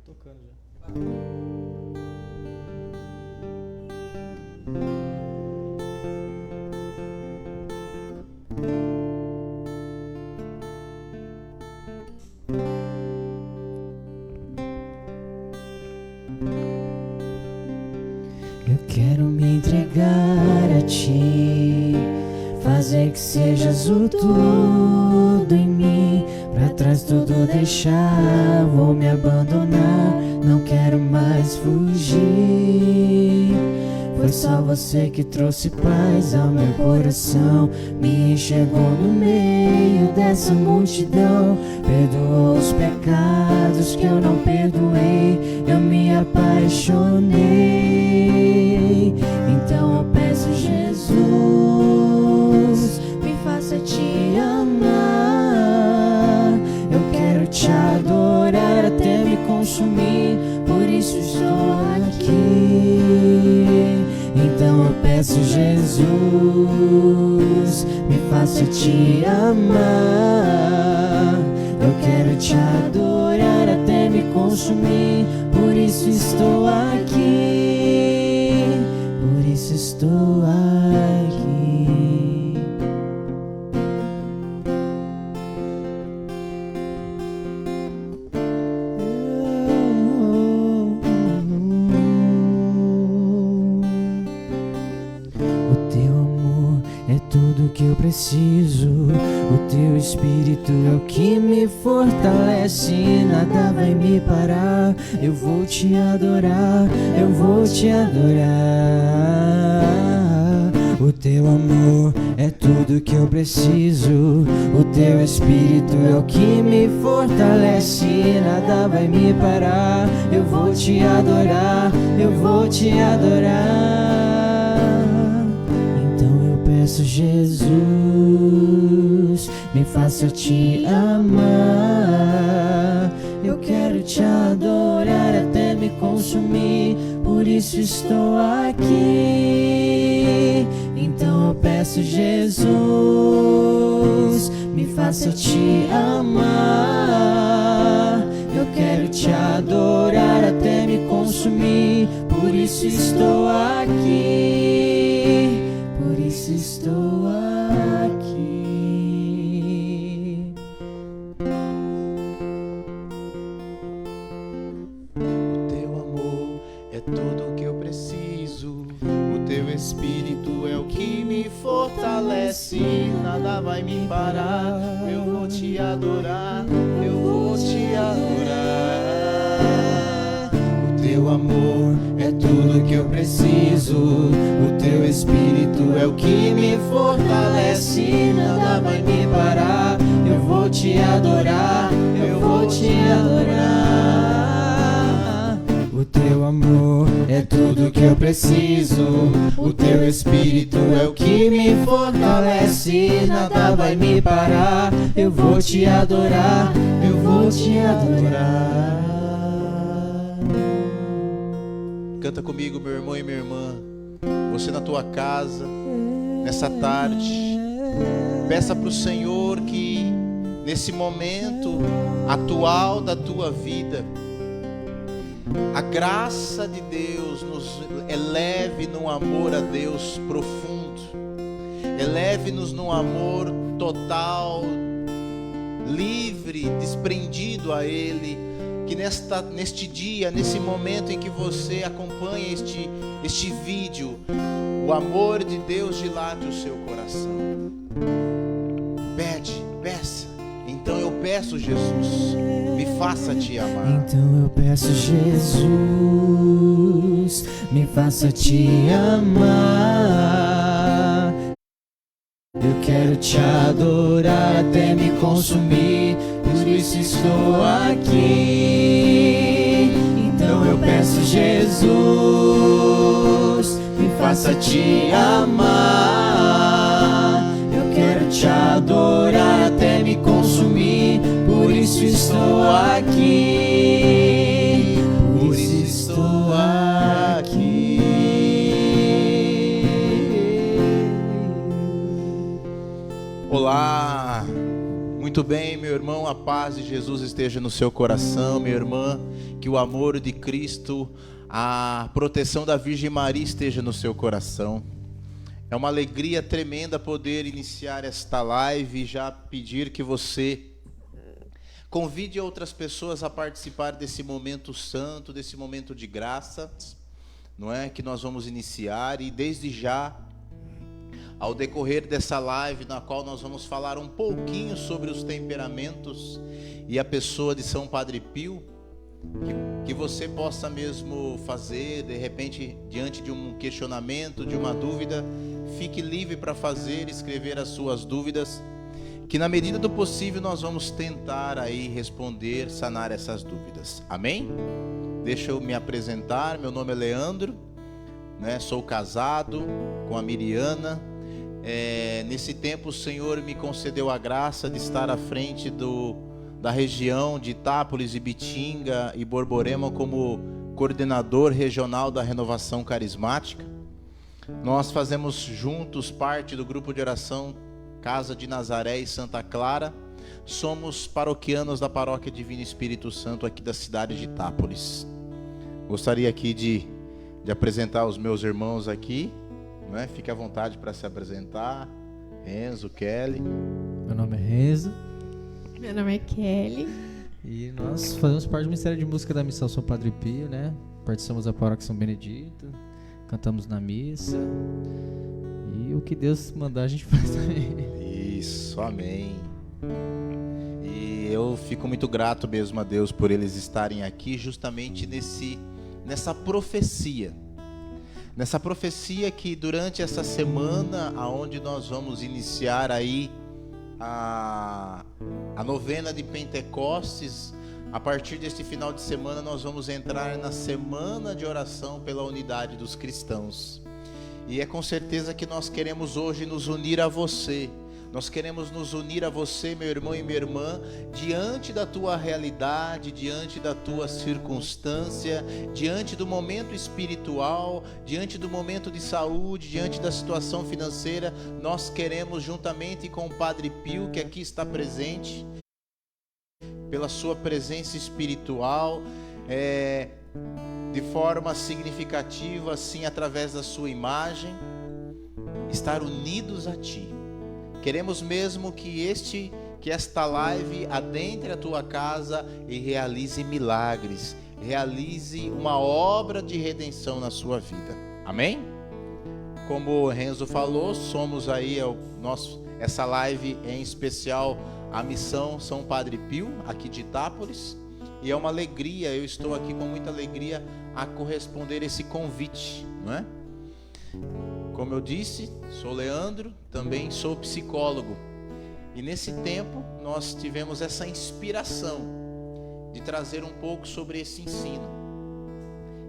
tocando já. Eu quero me entregar a ti, fazer que sejas o tudo em mim. Pra trás tudo deixar, vou me abandonar, não quero mais fugir. Foi só você que trouxe paz ao meu coração, me enxergou no meio dessa multidão, perdoou os pecados que eu não perdoei, eu me apaixonei. Então eu peço, Jesus, me faça te amar. Eu quero te adorar até me consumir, por isso estou aqui. Então eu peço, Jesus, me faça te amar. Eu quero te adorar até me consumir, por isso estou aqui. Por isso estou aqui. O teu amor é tudo que eu preciso, o teu espírito é o que me fortalece, nada vai me parar. Eu vou te adorar, eu vou te adorar. O teu amor é tudo que eu preciso, o teu espírito é o que me fortalece, nada vai me parar. Eu vou te adorar, eu vou te adorar. Então eu peço, Jesus, me faça te amar. Eu quero te adorar até me consumir, por isso estou aqui. Então eu peço, Jesus, me faça te amar. Eu quero te adorar até me consumir, por isso estou aqui. Por isso estou aqui. O teu amor é tudo que eu preciso, o teu espírito é o que me fortalece, nada vai me parar. Eu vou te adorar, eu vou te adorar. O teu amor é tudo que eu preciso, o teu espírito é o que me fortalece, nada vai me parar. Eu vou te adorar, eu vou te adorar. O teu amor é tudo que eu preciso, o teu espírito é o que me fortalece, nada vai me parar. Eu vou te adorar, eu vou te adorar. Canta comigo, meu irmão e minha irmã. Você na tua casa, nessa tarde, peça para o Senhor que nesse momento atual da tua vida, a graça de Deus nos eleve num amor a Deus profundo, eleve-nos num amor total, livre, desprendido a Ele. Que neste dia, nesse momento em que você acompanha este vídeo, o amor de Deus dilate o seu coração. Peça. Então eu peço, Jesus, me faça te amar. Então eu peço, Jesus, me faça te amar. Eu quero te adorar até me consumir, por isso estou aqui. Então eu peço, Jesus, me faça te amar. Eu quero te adorar até me consumir, por isso estou aqui. Por isso estou aqui. Olá, Muito bem, meu irmão, a paz de Jesus esteja no seu coração, minha irmã, que o amor de Cristo, a proteção da Virgem Maria esteja no seu coração. É uma alegria tremenda poder iniciar esta live e já pedir que você convide outras pessoas a participar desse momento santo, desse momento de graça, não é? Que nós vamos iniciar, e desde já, ao decorrer dessa live, na qual nós vamos falar um pouquinho sobre os temperamentos e a pessoa de São Padre Pio, que você possa mesmo fazer, de repente, diante de um questionamento, de uma dúvida, fique livre para fazer, escrever as suas dúvidas, que na medida do possível nós vamos tentar aí responder, sanar essas dúvidas. Amém? Deixa eu me apresentar, meu nome é Leandro, né? Sou casado com a Miriana. Nesse tempo o Senhor me concedeu a graça de estar à frente da região de Itápolis, Ibitinga e Borborema como coordenador regional da Renovação Carismática. Nós fazemos juntos parte do grupo de oração Casa de Nazaré e Santa Clara. Somos paroquianos da Paróquia Divino Espírito Santo aqui da cidade de Itápolis. Gostaria aqui de apresentar os meus irmãos aqui, né? Fique à vontade para se apresentar. Renzo, Kelly. Meu nome é Renzo. Meu nome é Kelly. E nós fazemos parte do Ministério de Música da Missão São Padre Pio, né? Participamos da Paróquia São Benedito, cantamos na missa. E o que Deus mandar a gente faz também. Isso, amém. E eu fico muito grato mesmo a Deus por eles estarem aqui justamente nessa profecia. Nessa profecia que durante essa semana, aonde nós vamos iniciar aí a novena de Pentecostes, a partir deste final de semana nós vamos entrar na semana de oração pela unidade dos cristãos. E é com certeza que nós queremos hoje nos unir a você. Nós queremos nos unir a você, meu irmão e minha irmã, diante da tua realidade, diante da tua circunstância, diante do momento espiritual, diante do momento de saúde, diante da situação financeira. Nós queremos, juntamente com o Padre Pio, que aqui está presente, pela sua presença espiritual, de forma significativa, assim, através da sua imagem, estar unidos a Ti. Queremos mesmo que esta live adentre a tua casa e realize milagres, realize uma obra de redenção na sua vida. Amém? Como o Renzo falou, somos aí, essa live em especial a Missão São Padre Pio, aqui de Itápolis. E é uma alegria, eu estou aqui com muita alegria a corresponder esse convite, não é? Como eu disse, sou Leandro, também sou psicólogo. E nesse tempo nós tivemos essa inspiração de trazer um pouco sobre esse ensino,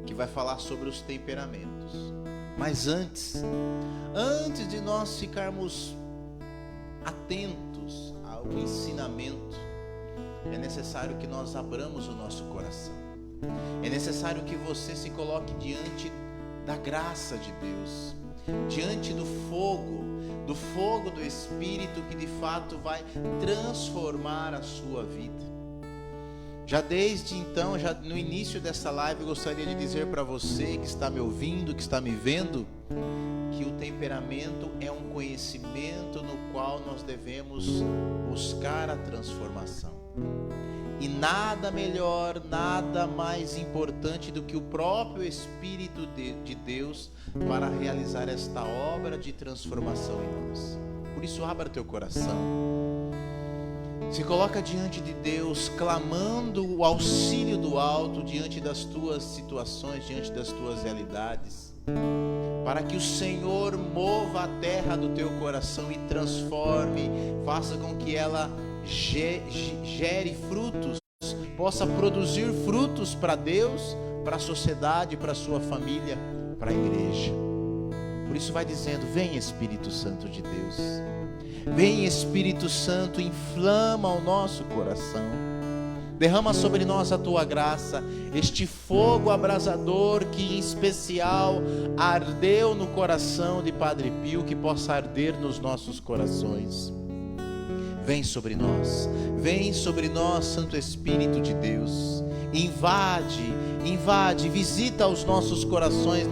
que vai falar sobre os temperamentos. Mas antes de nós ficarmos atentos ao ensinamento, é necessário que nós abramos o nosso coração. É necessário que você se coloque diante da graça de Deus, diante do fogo do Espírito, que de fato vai transformar a sua vida. Já desde então, já no início dessa live, eu gostaria de dizer para você que está me ouvindo, que está me vendo, que o temperamento é um conhecimento no qual nós devemos buscar a transformação. E nada melhor, nada mais importante do que o próprio Espírito de Deus para realizar esta obra de transformação em nós. Por isso, abra teu coração. Se coloca diante de Deus, clamando o auxílio do alto diante das tuas situações, diante das tuas realidades, para que o Senhor mova a terra do teu coração e transforme, faça com que ela gere frutos, possa produzir frutos para Deus, para a sociedade, para a sua família, para a igreja. Por isso vai dizendo: vem Espírito Santo de Deus, vem Espírito Santo, inflama o nosso coração, derrama sobre nós a tua graça, este fogo abrasador que em especial ardeu no coração de Padre Pio, que possa arder nos nossos corações. Vem sobre nós, Santo Espírito de Deus. Invade, visita os nossos corações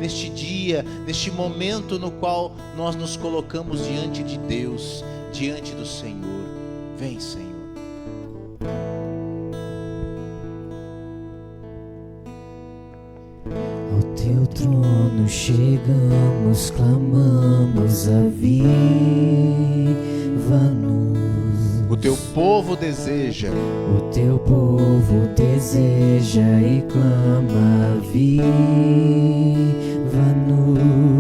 neste dia, neste momento no qual nós nos colocamos diante de Deus, diante do Senhor. Vem, Senhor. Ao teu trono chegamos, clamamos, aviva-nos. O teu povo deseja, o teu povo deseja e clama, aviva-nos.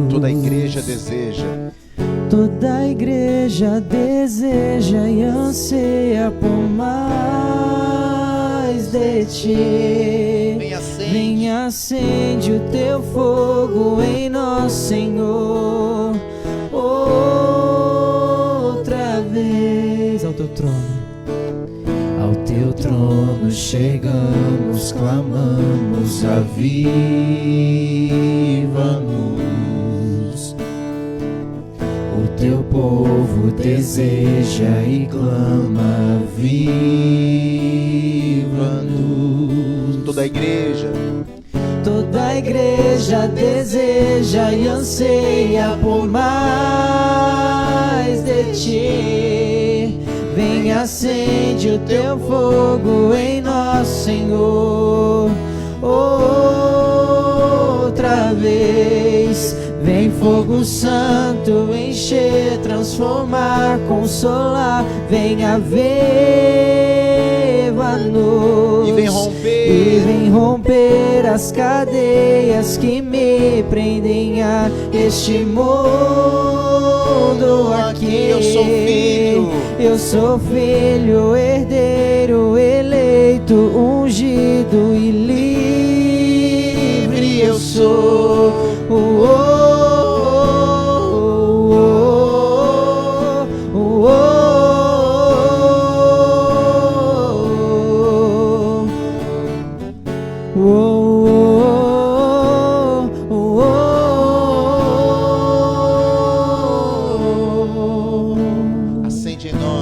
Toda a igreja deseja, toda a igreja deseja e anseia por mais de ti. Vem, acende o teu fogo em nós, Senhor. Outra vez ao teu trono. Ao teu trono chegamos, clamamos, aviva-nos. O teu povo deseja e clama, aviva-nos. Toda a igreja deseja e anseia por mais de ti. Vem, acende o teu fogo em nós, Senhor. Outra vez, vem fogo santo, encher, transformar, consolar. Vem, aviva-nos. E vem romper as cadeias que me prendem a este mundo aqui. Eu sou filho, herdeiro, eleito, ungido e livre. Eu sou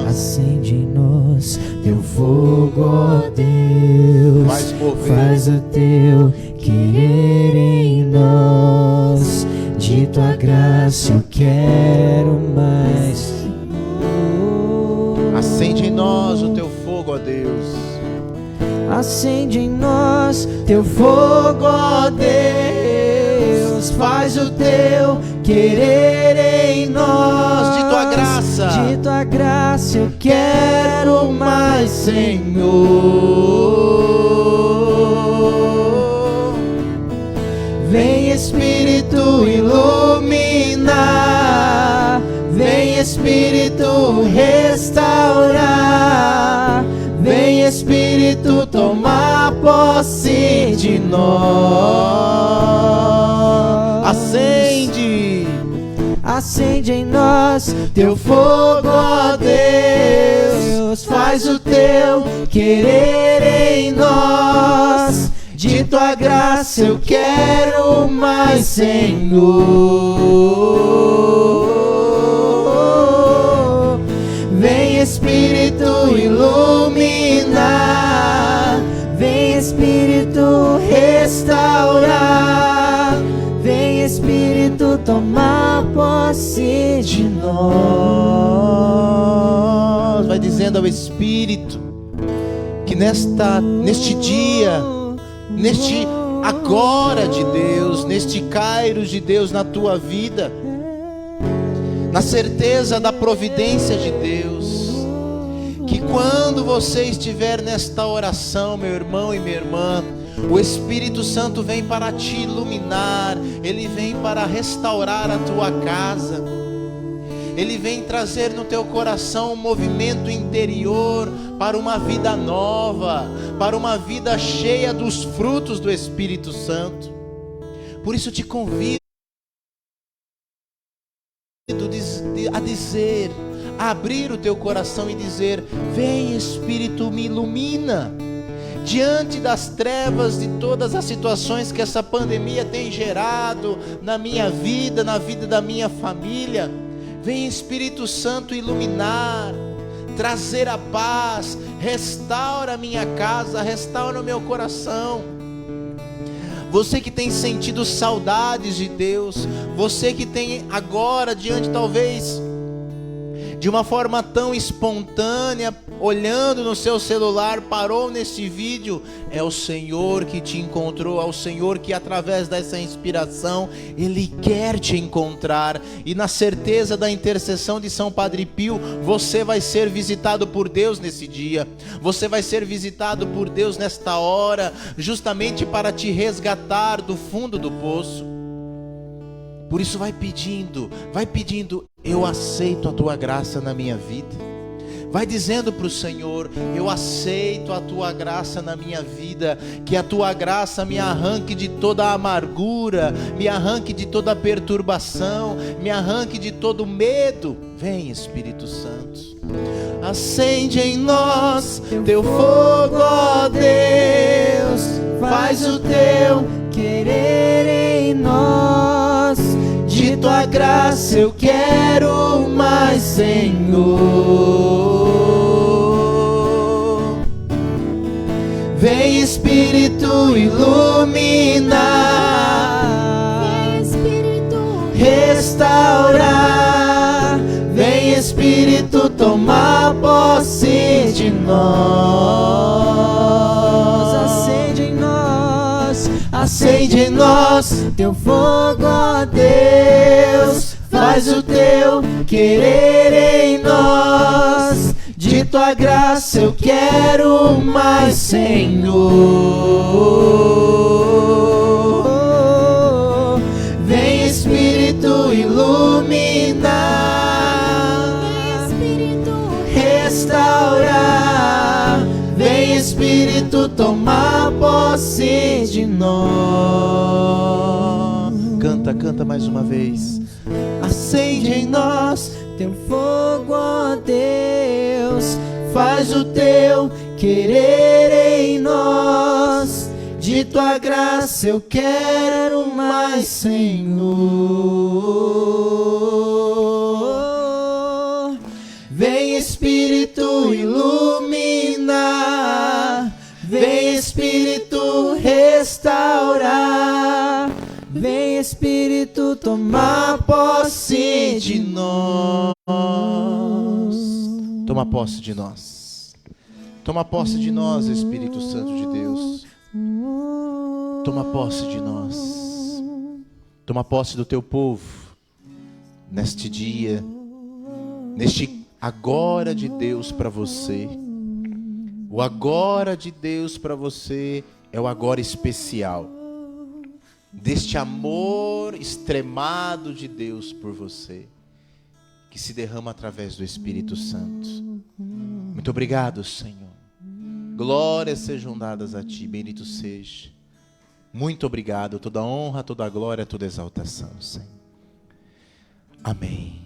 acende em nós teu fogo, ó Deus. Faz o teu querer em nós. De tua graça eu quero mais. Acende em nós o teu fogo, ó Deus. Acende em nós teu fogo, ó Deus. Faz o teu querer em nós. De tua graça eu quero mais, Senhor. Vem, Espírito, iluminar. Vem, Espírito, restaurar. Vem, Espírito, tomar posse de nós. Acende em nós teu fogo, ó Deus. Faz o teu querer em nós. De tua graça eu quero mais, Senhor. Vem, Espírito, iluminar. Vem, Espírito, restaurar. Vem, Espírito, tomar posse de nós. Vai dizendo ao Espírito que neste dia, neste agora de Deus, neste Kairos de Deus na tua vida, na certeza da providência de Deus, que quando você estiver nesta oração, meu irmão e minha irmã, o Espírito Santo vem para te iluminar, Ele vem para restaurar a tua casa, Ele vem trazer no teu coração um movimento interior para uma vida nova, para uma vida cheia dos frutos do Espírito Santo. Por isso te convido a abrir o teu coração e dizer: vem, Espírito, me ilumina. Diante das trevas de todas as situações que essa pandemia tem gerado na minha vida, na vida da minha família, vem, Espírito Santo, iluminar, trazer a paz. Restaura a minha casa, restaura o meu coração. Você que tem sentido saudades de Deus, você que tem agora diante talvez de uma forma tão espontânea, olhando no seu celular, parou nesse vídeo, é o Senhor que te encontrou, é o Senhor que através dessa inspiração, Ele quer te encontrar, e na certeza da intercessão de São Padre Pio, você vai ser visitado por Deus nesse dia, você vai ser visitado por Deus nesta hora, justamente para te resgatar do fundo do poço. Por isso vai pedindo, eu aceito a tua graça na minha vida. Vai dizendo para o Senhor, eu aceito a tua graça na minha vida, que a tua graça me arranque de toda a amargura, me arranque de toda a perturbação, me arranque de todo medo. Vem, Espírito Santo, acende em nós teu fogo, ó Deus, faz o teu querer em nós. De tua graça eu quero mais, Senhor. Vem, Espírito, iluminar. Vem, Espírito, restaurar. Vem, Espírito, tomar posse de nós. Acende em nós teu fogo, ó Deus, faz o teu querer em nós. De tua graça eu quero mais, Senhor. Vem, Espírito, iluminar. Vem, Espírito, restaurar. Vem, Espírito, tomar posse de nós. Canta mais uma vez. Acende em nós teu fogo, ó Deus, faz o teu querer em nós. De tua graça eu quero mais, Senhor. Vem, Espírito, iluminar. Vem, Espírito, restaurar. Vem, Espírito, tomar posse de nós. Toma posse de nós. Toma posse de nós, Espírito Santo de Deus. Toma posse de nós. Toma posse do teu povo. Neste dia, neste agora de Deus para você. O agora de Deus para você é o agora especial. Deste amor extremado de Deus por você, que se derrama através do Espírito Santo. Muito obrigado, Senhor. Glórias sejam dadas a Ti, bendito seja. Muito obrigado, toda honra, toda glória, toda exaltação, Senhor. Amém.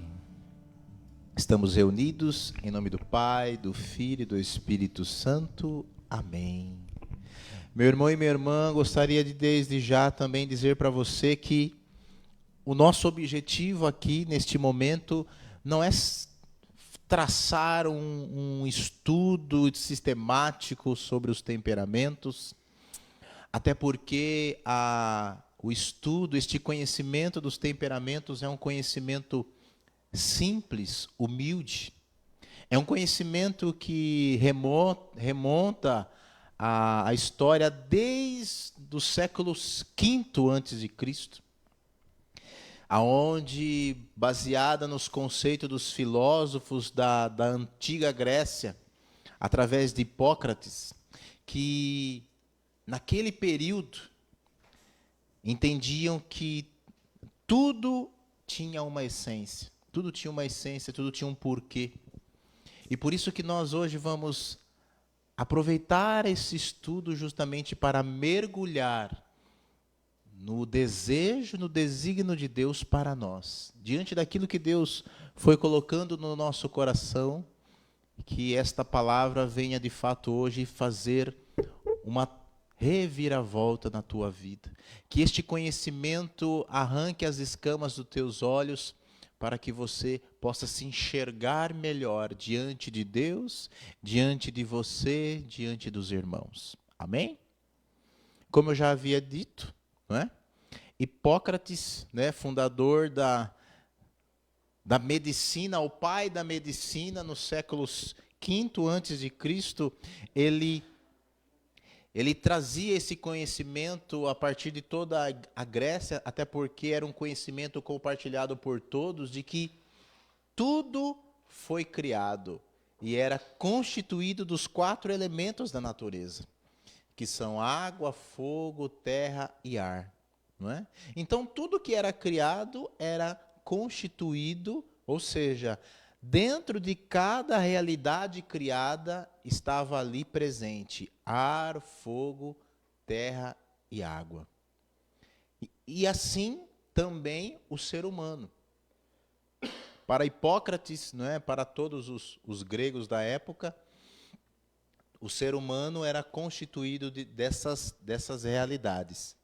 Estamos reunidos em nome do Pai, do Filho e do Espírito Santo. Amém. Meu irmão e minha irmã, gostaria de desde já também dizer para você que o nosso objetivo aqui neste momento não é traçar um estudo sistemático sobre os temperamentos, até porque o estudo, este conhecimento dos temperamentos é um conhecimento simples, humilde. É um conhecimento que remonta a história desde o século V a.C., aonde, baseada nos conceitos dos filósofos da antiga Grécia, através de Hipócrates, que naquele período entendiam que tudo tinha uma essência, tudo tinha um porquê. E por isso que nós hoje vamos aproveitar esse estudo justamente para mergulhar no desejo, no desígnio de Deus para nós. Diante daquilo que Deus foi colocando no nosso coração, que esta palavra venha de fato hoje fazer uma reviravolta na tua vida. Que este conhecimento arranque as escamas dos teus olhos, para que você possa se enxergar melhor diante de Deus, diante de você, diante dos irmãos. Amém? Como eu já havia dito, não é? Hipócrates, né, fundador da medicina, o pai da medicina nos séculos V antes de Cristo, ele trazia esse conhecimento a partir de toda a Grécia, até porque era um conhecimento compartilhado por todos de que tudo foi criado e era constituído dos 4 elementos da natureza, que são água, fogo, terra e ar, não é? Então tudo que era criado era constituído, ou seja, dentro de cada realidade criada estava ali presente ar, fogo, terra e água. E assim também o ser humano. Para Hipócrates, não é? Para todos os gregos da época, o ser humano era constituído dessas realidades.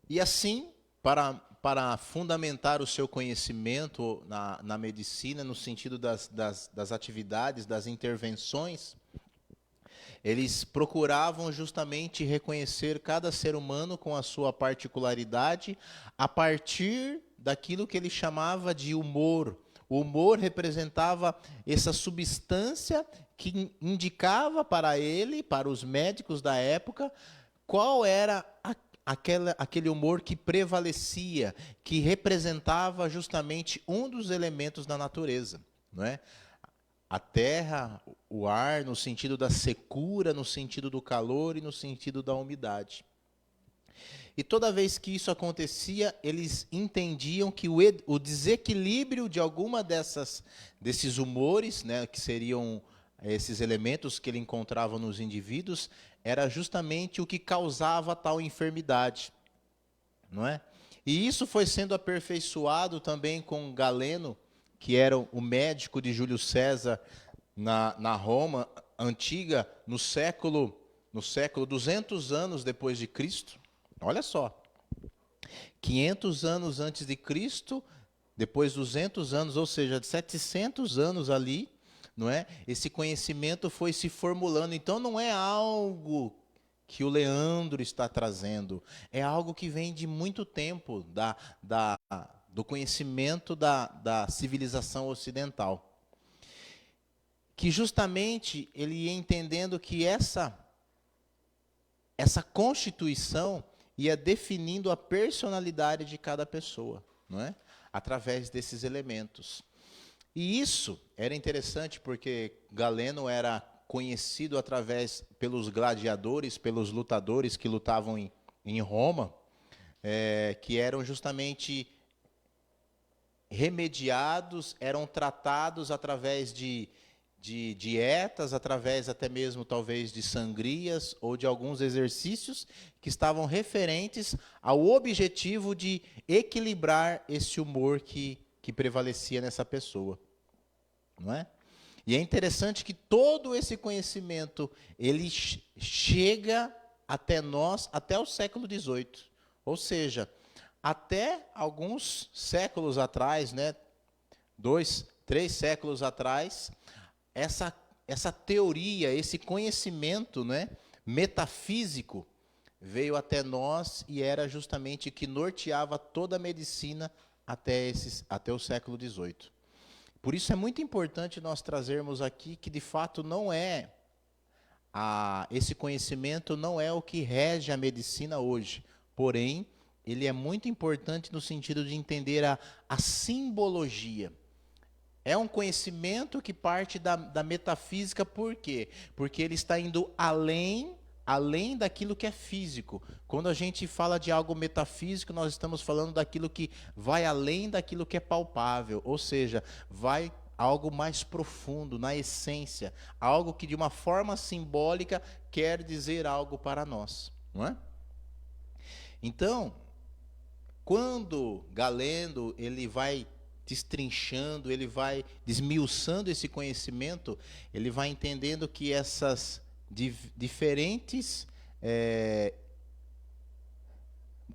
E assim, para fundamentar o seu conhecimento na medicina, no sentido das atividades, das intervenções, eles procuravam justamente reconhecer cada ser humano com a sua particularidade a partir daquilo que ele chamava de humor. O humor representava essa substância que indicava para ele, para os médicos da época, qual era aquele humor que prevalecia, que representava justamente um dos elementos da natureza, não é? A terra, o ar, no sentido da secura, no sentido do calor e no sentido da umidade. E toda vez que isso acontecia, eles entendiam que o desequilíbrio de alguma desses humores, né, que seriam esses elementos que ele encontrava nos indivíduos, era justamente o que causava tal enfermidade, não é? E isso foi sendo aperfeiçoado também com Galeno, que era o médico de Júlio César na Roma antiga, no século 200 anos depois de Cristo. Olha só, 500 anos antes de Cristo, depois 200 anos, ou seja, 700 anos ali, não é? Esse conhecimento foi se formulando. Então não é algo que o Leandro está trazendo, é algo que vem de muito tempo do conhecimento da civilização ocidental. Que justamente ele ia entendendo que essa constituição ia definindo a personalidade de cada pessoa, não é? Através desses elementos. E isso era interessante porque Galeno era conhecido pelos gladiadores, pelos lutadores que lutavam em Roma, que eram justamente remediados, eram tratados através de dietas, através até mesmo talvez de sangrias ou de alguns exercícios que estavam referentes ao objetivo de equilibrar esse humor que prevalecia nessa pessoa, não é? E é interessante que todo esse conhecimento ele chega até nós até o século XVIII, ou seja, até alguns séculos atrás, né, 2, 3 séculos atrás, essa teoria, esse conhecimento, né, metafísico veio até nós e era justamente que norteava toda a medicina até o século XVIII. Por isso é muito importante nós trazermos aqui que de fato não é esse conhecimento não é o que rege a medicina hoje, porém ele é muito importante no sentido de entender a simbologia. É um conhecimento que parte da metafísica, por quê? Porque ele está indo além daquilo que é físico. Quando a gente fala de algo metafísico, nós estamos falando daquilo que vai além daquilo que é palpável, ou seja, vai algo mais profundo, na essência, algo que de uma forma simbólica quer dizer algo para nós, não é? Então, quando Galeno ele vai destrinchando, ele vai desmiuçando esse conhecimento, ele vai entendendo que essas diferentes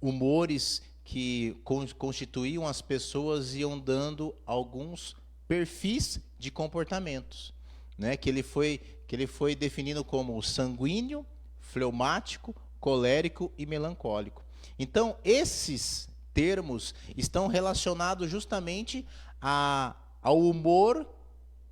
humores que constituíam as pessoas, iam dando alguns perfis de comportamentos, né? Que ele foi definindo como sanguíneo, fleumático, colérico e melancólico. Então, esses termos estão relacionados justamente ao humor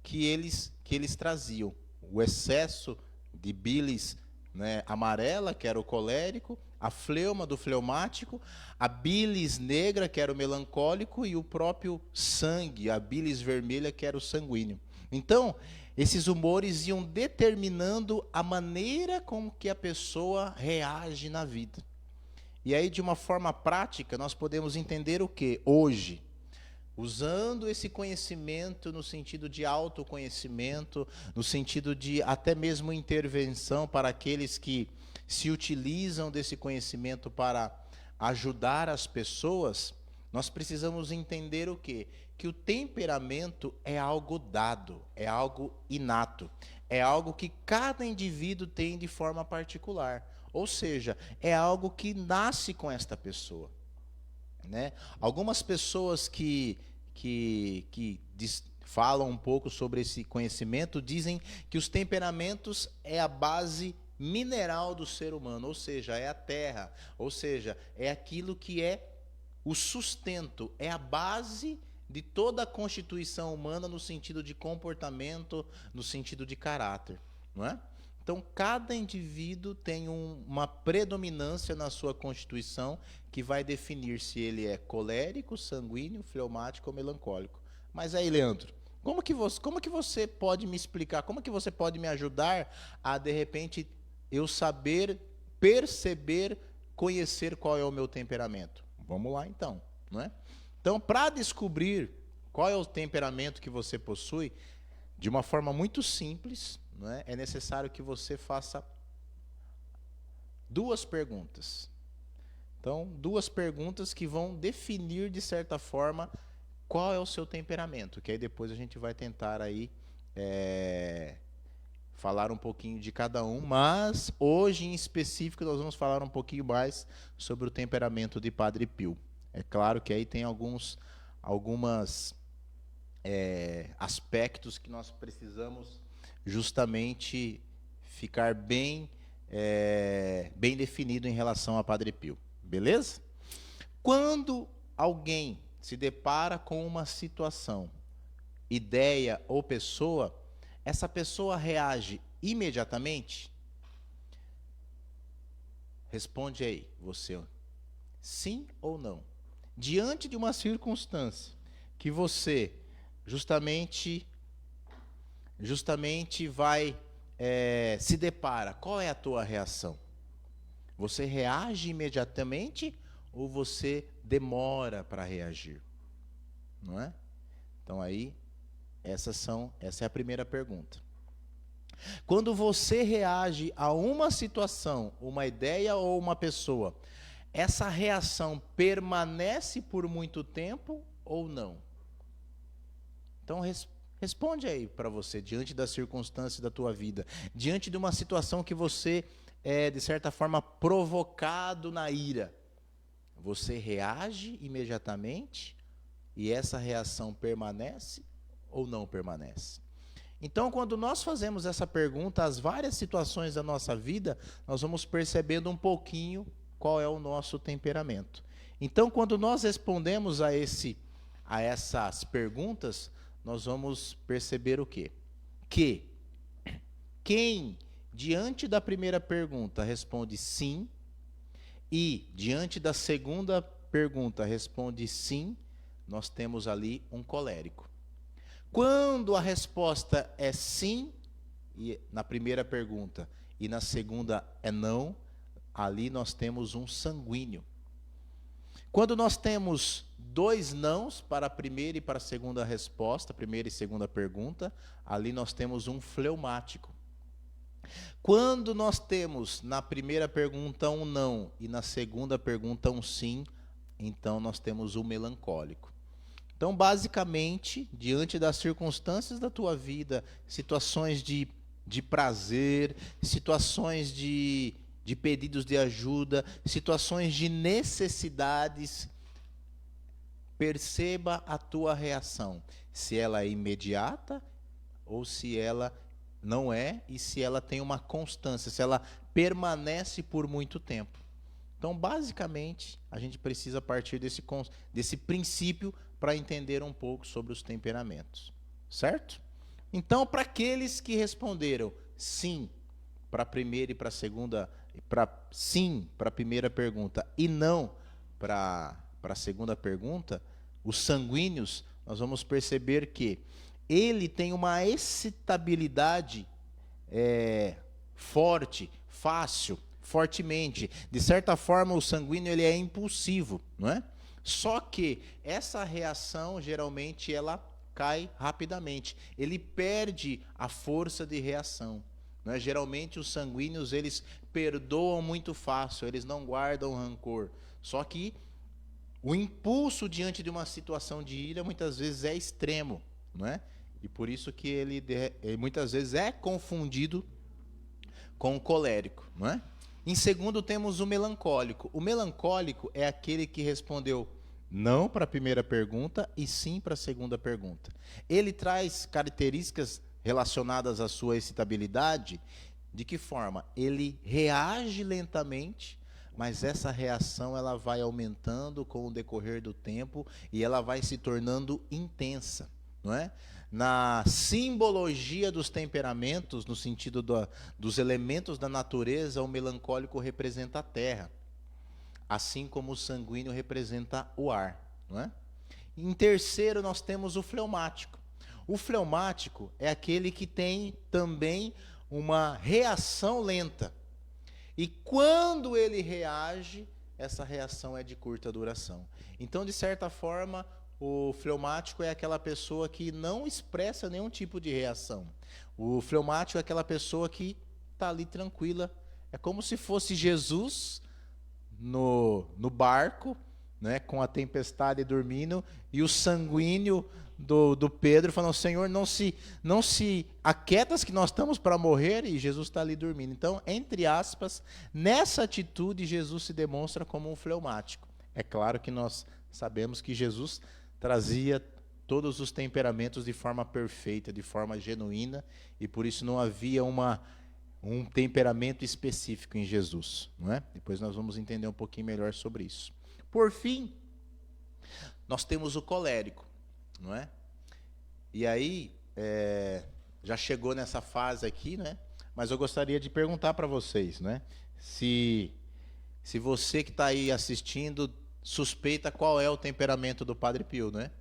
que eles traziam. O excesso de bilis, né, amarela, que era o colérico, a fleuma do fleumático, a bilis negra, que era o melancólico, e o próprio sangue, a bilis vermelha, que era o sanguíneo. Então, esses humores iam determinando a maneira com que a pessoa reage na vida. E aí, de uma forma prática, nós podemos entender o que hoje? Usando esse conhecimento no sentido de autoconhecimento, no sentido de até mesmo intervenção para aqueles que se utilizam desse conhecimento para ajudar as pessoas, nós precisamos entender o quê? Que o temperamento é algo dado, é algo inato, é algo que cada indivíduo tem de forma particular. Ou seja, é algo que nasce com esta pessoa, né? Algumas pessoas que falam um pouco sobre esse conhecimento dizem que os temperamentos é a base mineral do ser humano, ou seja, é a terra, ou seja, é aquilo que é o sustento, é a base de toda a constituição humana no sentido de comportamento, no sentido de caráter, não é? Então, cada indivíduo tem uma predominância na sua constituição que vai definir se ele é colérico, sanguíneo, fleumático ou melancólico. Mas aí, Leandro, como que você pode me explicar, como que você pode me ajudar a, de repente, eu saber, perceber, conhecer qual é o meu temperamento? Vamos lá, então, não é? Então, para descobrir qual é o temperamento que você possui, de uma forma muito simples, não é? É necessário que você faça duas perguntas. Então, duas perguntas que vão definir, de certa forma, qual é o seu temperamento, que aí depois a gente vai tentar aí falar um pouquinho de cada um, mas hoje em específico nós vamos falar um pouquinho mais sobre o temperamento de Padre Pio. É claro que aí tem alguns aspectos que nós precisamos justamente ficar bem definido em relação a Padre Pio. Beleza? Quando alguém se depara com uma situação, ideia ou pessoa, essa pessoa reage imediatamente? Responde aí, você. Sim ou não? Diante de uma circunstância que você justamente vai se depara, qual é a tua reação? Você reage imediatamente ou você demora para reagir? Não é? Então aí, essa é a primeira pergunta. Quando você reage a uma situação, uma ideia ou uma pessoa, essa reação permanece por muito tempo ou não? Então responde aí para você, diante das circunstâncias da tua vida, diante de uma situação que você é, de certa forma, provocado na ira. Você reage imediatamente e essa reação permanece ou não permanece? Então, quando nós fazemos essa pergunta, as várias situações da nossa vida, nós vamos percebendo um pouquinho qual é o nosso temperamento. Então, quando nós respondemos a essas perguntas, nós vamos perceber o quê? Que quem, diante da primeira pergunta, responde sim, e diante da segunda pergunta responde sim, nós temos ali um colérico. Quando a resposta é sim, e na primeira pergunta, e na segunda é não, ali nós temos um sanguíneo. Quando nós temos dois nãos para a primeira e para a segunda resposta, primeira e segunda pergunta, ali nós temos um fleumático. Quando nós temos na primeira pergunta um não e na segunda pergunta um sim, então nós temos um melancólico. Então, basicamente, diante das circunstâncias da tua vida, situações de prazer, situações de de pedidos de ajuda, situações de necessidades, perceba a tua reação, se ela é imediata ou se ela não é, e se ela tem uma constância, se ela permanece por muito tempo. Então, basicamente, a gente precisa partir desse princípio para entender um pouco sobre os temperamentos, certo? Então, para aqueles que responderam sim para a primeira e para a segunda, sim para a primeira pergunta e não para a segunda pergunta, os sanguíneos, nós vamos perceber que ele tem uma excitabilidade forte, fácil, fortemente. De certa forma, o sanguíneo ele é impulsivo, não é? Só que essa reação, geralmente, ela cai rapidamente. Ele perde a força de reação. Não é? Geralmente, os sanguíneos, eles perdoam muito fácil, eles não guardam rancor. Só que o impulso diante de uma situação de ira, muitas vezes, é extremo, não é? E por isso que ele muitas vezes é confundido com o colérico, não é? Em segundo, temos o melancólico. O melancólico é aquele que respondeu não para a primeira pergunta e sim para a segunda pergunta. Ele traz características relacionadas à sua excitabilidade. De que forma? Ele reage lentamente, mas essa reação ela vai aumentando com o decorrer do tempo e ela vai se tornando intensa, não é? Na simbologia dos temperamentos, no sentido dos elementos da natureza, o melancólico representa a terra, assim como o sanguíneo representa o ar, não é? Em terceiro, nós temos o fleumático. O fleumático é aquele que tem também uma reação lenta. E quando ele reage, essa reação é de curta duração. Então, de certa forma, o fleumático é aquela pessoa que não expressa nenhum tipo de reação. O fleumático é aquela pessoa que está ali tranquila. É como se fosse Jesus no barco, né, com a tempestade dormindo, e o sanguíneo do Pedro falando: Senhor, não se aquietas que nós estamos para morrer, e Jesus está ali dormindo. Então, entre aspas, nessa atitude, Jesus se demonstra como um fleumático. É claro que nós sabemos que Jesus trazia todos os temperamentos de forma perfeita, de forma genuína, e por isso não havia um temperamento específico em Jesus, não é? Depois nós vamos entender um pouquinho melhor sobre isso. Por fim, nós temos o colérico, não é? E aí, já chegou nessa fase aqui, né? Mas eu gostaria de perguntar para vocês, né? Se você que está aí assistindo suspeita qual é o temperamento do Padre Pio, né?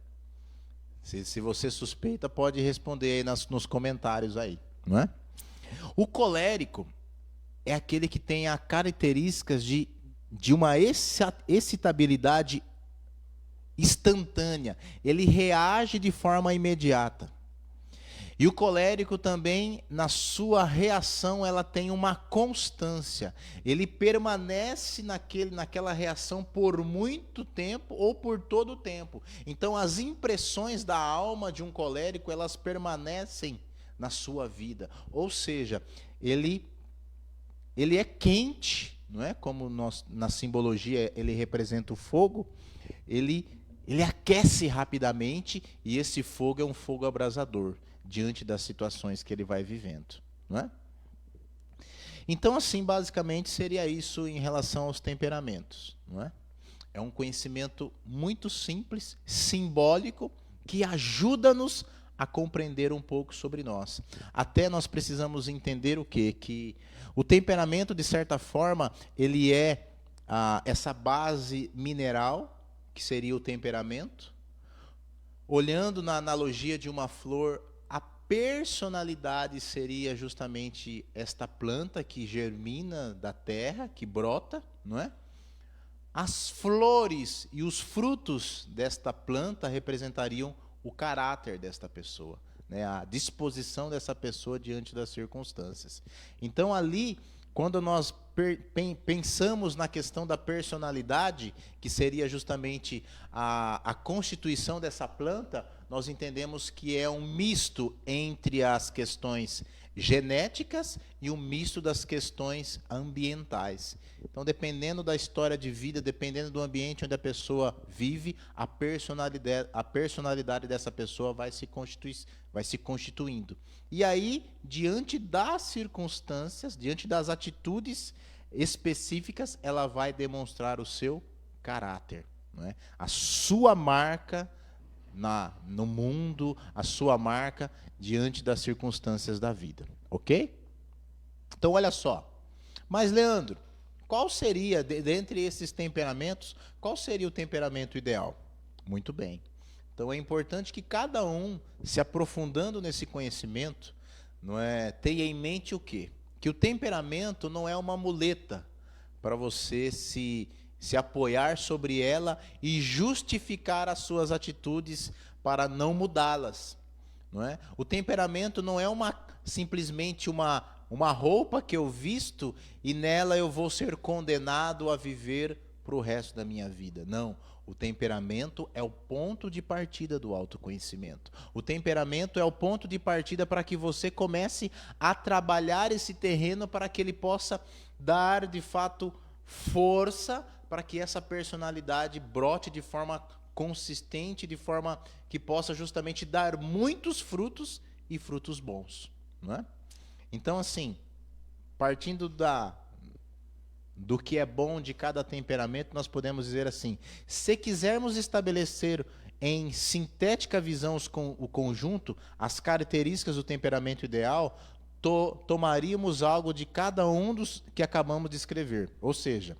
Se você suspeita, pode responder aí nos comentários aí, não é? O colérico é aquele que tem as características de uma excitabilidade instantânea. Ele reage de forma imediata. E o colérico também, na sua reação, ela tem uma constância. Ele permanece naquela reação por muito tempo ou por todo o tempo. Então, as impressões da alma de um colérico, elas permanecem na sua vida. Ou seja, ele é quente, não é? Como na simbologia ele representa o fogo, ele aquece rapidamente, e esse fogo é um fogo abrasador diante das situações que ele vai vivendo, não é? Então, assim, basicamente seria isso em relação aos temperamentos, não é? É um conhecimento muito simples, simbólico, que ajuda-nos a compreender um pouco sobre nós. Até nós precisamos entender o quê? Que o temperamento, de certa forma, ele é essa base mineral, que seria o temperamento. Olhando na analogia de uma flor, a personalidade seria justamente esta planta que germina da terra, que brota, não é? As flores e os frutos desta planta representariam o caráter desta pessoa, né? A disposição dessa pessoa diante das circunstâncias. Então, ali, quando nós pensamos na questão da personalidade, que seria justamente a constituição dessa planta, nós entendemos que é um misto entre as questões genéticas e um misto das questões ambientais. Então, dependendo da história de vida, dependendo do ambiente onde a pessoa vive, a personalidade dessa pessoa vai se constituindo. E aí, diante das circunstâncias, diante das atitudes específicas, ela vai demonstrar o seu caráter, não é? A sua marca no mundo, a sua marca diante das circunstâncias da vida, ok? Então, olha só. Mas, Leandro, qual seria, dentre esses temperamentos, qual seria o temperamento ideal? Muito bem. Então, é importante que cada um, se aprofundando nesse conhecimento, não é, tenha em mente o quê? Que o temperamento não é uma muleta para você se apoiar sobre ela e justificar as suas atitudes para não mudá-las, não é? O temperamento não é simplesmente uma roupa que eu visto e nela eu vou ser condenado a viver para o resto da minha vida. Não, o temperamento é o ponto de partida do autoconhecimento. O temperamento é o ponto de partida para que você comece a trabalhar esse terreno para que ele possa dar, de fato, força para que essa personalidade brote de forma consistente, de forma que possa justamente dar muitos frutos e frutos bons, não é? Então, assim, partindo do que é bom de cada temperamento, nós podemos dizer assim: se quisermos estabelecer em sintética visão o conjunto, as características do temperamento ideal, tomaríamos algo de cada um dos que acabamos de escrever. Ou seja,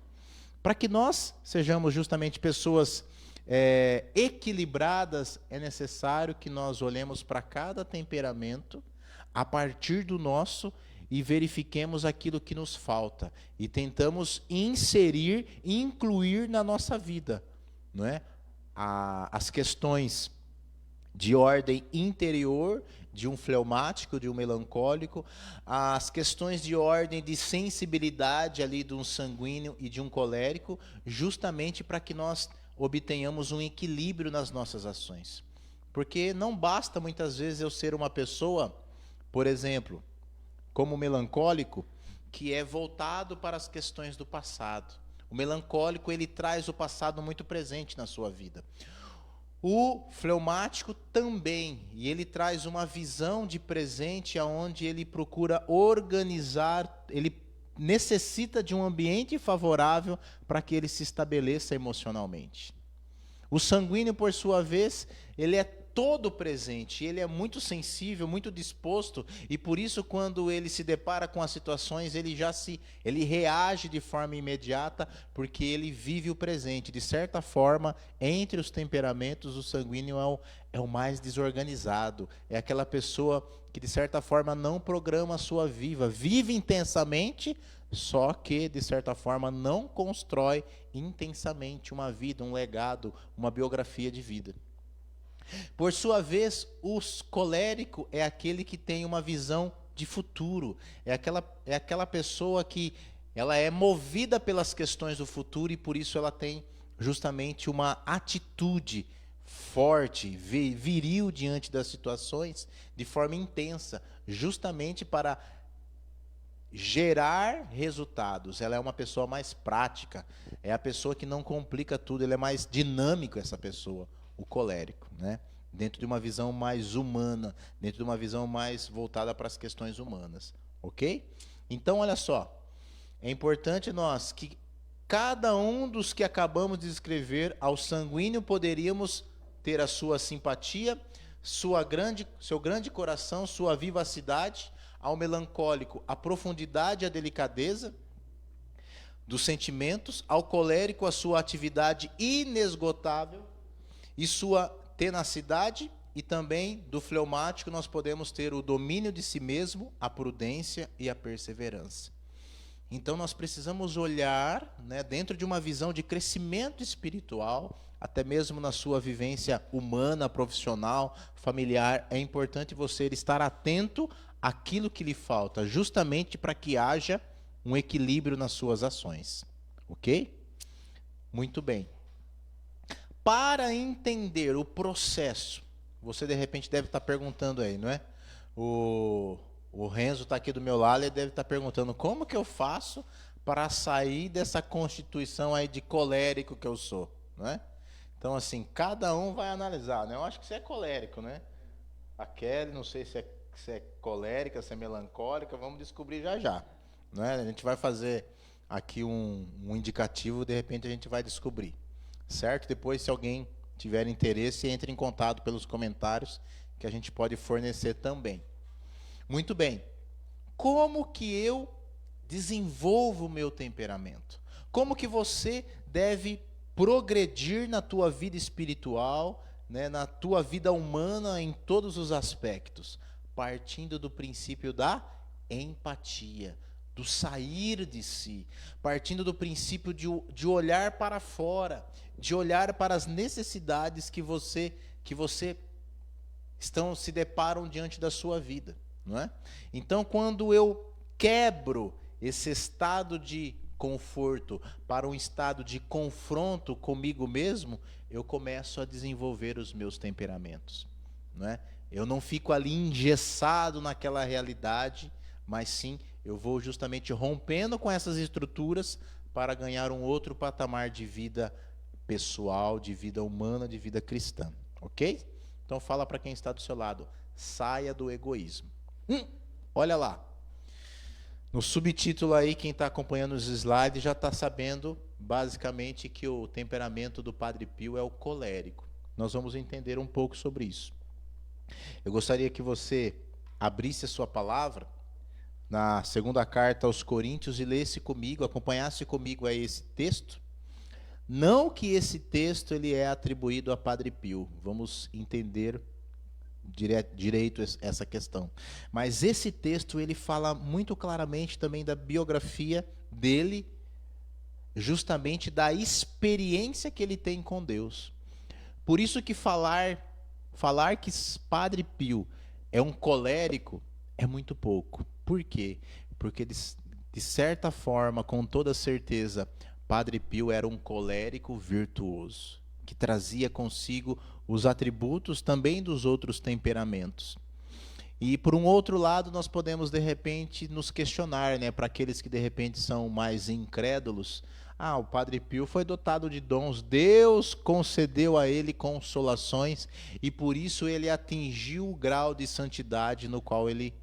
para que nós sejamos justamente pessoas equilibradas, é necessário que nós olhemos para cada temperamento a partir do nosso e verifiquemos aquilo que nos falta e tentamos inserir e incluir na nossa vida, não é? As questões de ordem interior, de um fleumático, de um melancólico, as questões de ordem de sensibilidade ali de um sanguíneo e de um colérico, justamente para que nós obtenhamos um equilíbrio nas nossas ações. Porque não basta muitas vezes eu ser uma pessoa, por exemplo, como melancólico, que é voltado para as questões do passado. O melancólico, ele traz o passado muito presente na sua vida. O fleumático também, e ele traz uma visão de presente onde ele procura organizar, ele necessita de um ambiente favorável para que ele se estabeleça emocionalmente. O sanguíneo, por sua vez, ele é todo presente, ele é muito sensível, muito disposto, e por isso quando ele se depara com as situações, ele reage de forma imediata, porque ele vive o presente. De certa forma, entre os temperamentos, o sanguíneo é o mais desorganizado, é aquela pessoa que de certa forma não programa a sua vida, vive intensamente, só que de certa forma não constrói intensamente uma vida, um legado, uma biografia de vida. Por sua vez, o colérico é aquele que tem uma visão de futuro, é aquela pessoa que ela é movida pelas questões do futuro e por isso ela tem justamente uma atitude forte, viril diante das situações, de forma intensa, justamente para gerar resultados. Ela é uma pessoa mais prática, é a pessoa que não complica tudo, ele é mais dinâmico, essa pessoa, o colérico, né? Dentro de uma visão mais humana, dentro de uma visão mais voltada para as questões humanas, ok? Então, olha só, é importante nós que cada um dos que acabamos de descrever, ao sanguíneo poderíamos ter a sua simpatia, seu grande coração, sua vivacidade, ao melancólico a profundidade e a delicadeza dos sentimentos, ao colérico a sua atividade inesgotável e sua tenacidade, e também do fleumático nós podemos ter o domínio de si mesmo, a prudência e a perseverança. Então nós precisamos olhar, né, dentro de uma visão de crescimento espiritual, até mesmo na sua vivência humana, profissional, familiar, é importante você estar atento àquilo que lhe falta, justamente para que haja um equilíbrio nas suas ações. Ok? Muito bem. Para entender o processo, você de repente deve estar perguntando aí, não é? O O Renzo está aqui do meu lado e deve estar perguntando como que eu faço para sair dessa constituição aí de colérico que eu sou, né? Então, assim, cada um vai analisar, né? Eu acho que você é colérico, né? A Kelly, não sei se é colérica, se é melancólica, vamos descobrir já já, né? A gente vai fazer aqui um indicativo, de repente a gente vai descobrir, certo? Depois, se alguém tiver interesse, entre em contato pelos comentários que a gente pode fornecer também. Muito bem. Como que eu desenvolvo o meu temperamento? Como que você deve progredir na tua vida espiritual, né, na tua vida humana em todos os aspectos? Partindo do princípio da empatia, do sair de si, partindo do princípio de olhar para fora, de olhar para as necessidades que você se deparam diante da sua vida, não é? Então, quando eu quebro esse estado de conforto para um estado de confronto comigo mesmo, eu começo a desenvolver os meus temperamentos, não é? Eu não fico ali engessado naquela realidade, mas sim, eu vou justamente rompendo com essas estruturas para ganhar um outro patamar de vida pessoal, de vida humana, de vida cristã, ok? Então fala para quem está do seu lado, saia do egoísmo. Olha lá, no subtítulo aí, quem está acompanhando os slides já está sabendo basicamente que o temperamento do Padre Pio é o colérico. Nós vamos entender um pouco sobre isso. Eu gostaria que você abrisse a sua palavra na segunda carta aos Coríntios e lesse comigo, acompanhasse comigo aí esse texto. Não que esse texto ele é atribuído a Padre Pio, vamos entender direito essa questão. Mas esse texto ele fala muito claramente também da biografia dele, justamente da experiência que ele tem com Deus. Por isso que falar que Padre Pio é um colérico é muito pouco. Por quê? Porque de certa forma, com toda certeza, Padre Pio era um colérico virtuoso, que trazia consigo os atributos também dos outros temperamentos. E por um outro lado, nós podemos de repente nos questionar, né, para aqueles que de repente são mais incrédulos, o Padre Pio foi dotado de dons, Deus concedeu a ele consolações e por isso ele atingiu o grau de santidade no qual ele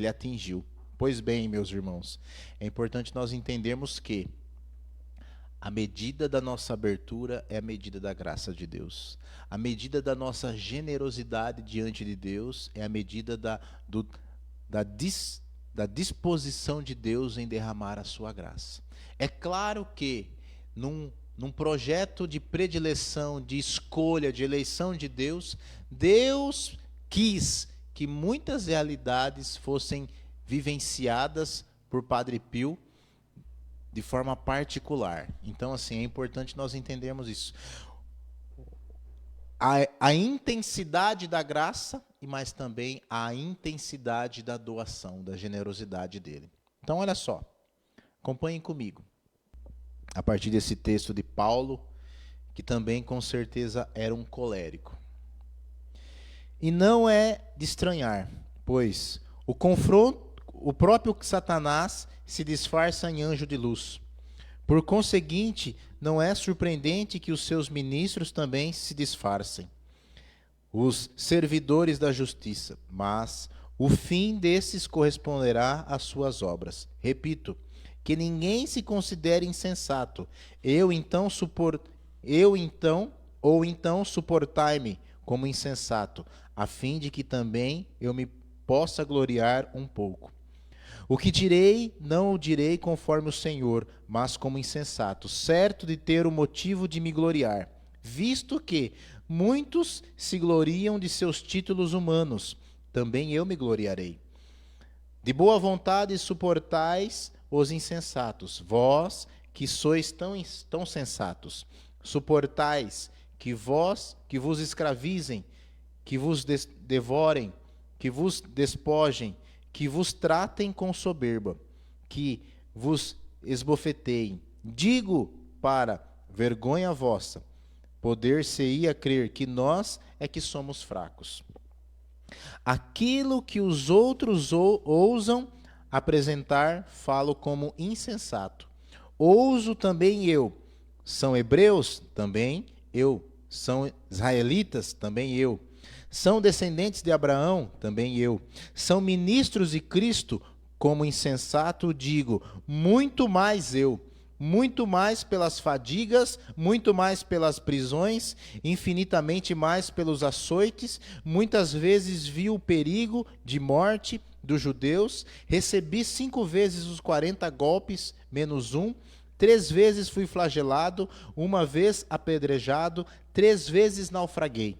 atingiu. Pois bem, meus irmãos, é importante nós entendermos que a medida da nossa abertura é a medida da graça de Deus. A medida da nossa generosidade diante de Deus é a medida da disposição de Deus em derramar a sua graça. É claro que num projeto de predileção, de escolha, de eleição de Deus, Deus quis que muitas realidades fossem vivenciadas por Padre Pio de forma particular. Então, assim, é importante nós entendermos isso. A intensidade da graça, mas também a intensidade da doação, da generosidade dele. Então, olha só, acompanhem comigo. A partir desse texto de Paulo, que também com certeza era um colérico. E não é de estranhar, pois o próprio Satanás se disfarça em anjo de luz. Por conseguinte, não é surpreendente que os seus ministros também se disfarcem, os servidores da justiça, mas o fim desses corresponderá às suas obras. Repito, que ninguém se considere insensato. Ou então suportai-me como insensato, a fim de que também eu me possa gloriar um pouco. O que direi, não o direi conforme o Senhor, mas como insensato, certo de ter o motivo de me gloriar, visto que muitos se gloriam de seus títulos humanos, também eu me gloriarei. De boa vontade suportais os insensatos, vós que sois tão sensatos, suportais que vos escravizem, que vos devorem, que vos despojem, que vos tratem com soberba, que vos esbofeteiem. Digo para vergonha vossa, poder-se-ia crer que nós é que somos fracos. Aquilo que os outros ousam apresentar, falo como insensato. Ouso também eu. São hebreus? Também eu. São israelitas? Também eu. São descendentes de Abraão? Também eu. São ministros de Cristo? Como insensato digo, muito mais eu. Muito mais pelas fadigas, muito mais pelas prisões, infinitamente mais pelos açoites, muitas vezes vi o perigo de morte dos judeus, recebi 5 vezes os 40 golpes, menos um, 3 vezes fui flagelado, 1 vez apedrejado, 3 vezes naufraguei.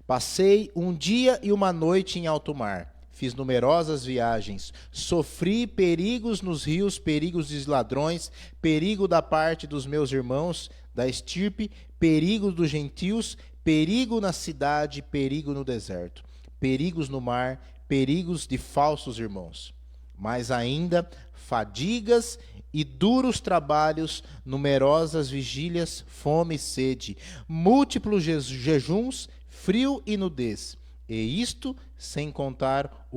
Passei 1 dia e 1 noite em alto mar. Fiz numerosas viagens, sofri perigos nos rios, perigos dos ladrões, perigo da parte dos meus irmãos, da estirpe, perigo dos gentios, perigo na cidade, perigo no deserto, perigos no mar, perigos de falsos irmãos. Mas ainda fadigas e duros trabalhos, numerosas vigílias, fome e sede, múltiplos jejuns, frio e nudez. E isto sem contar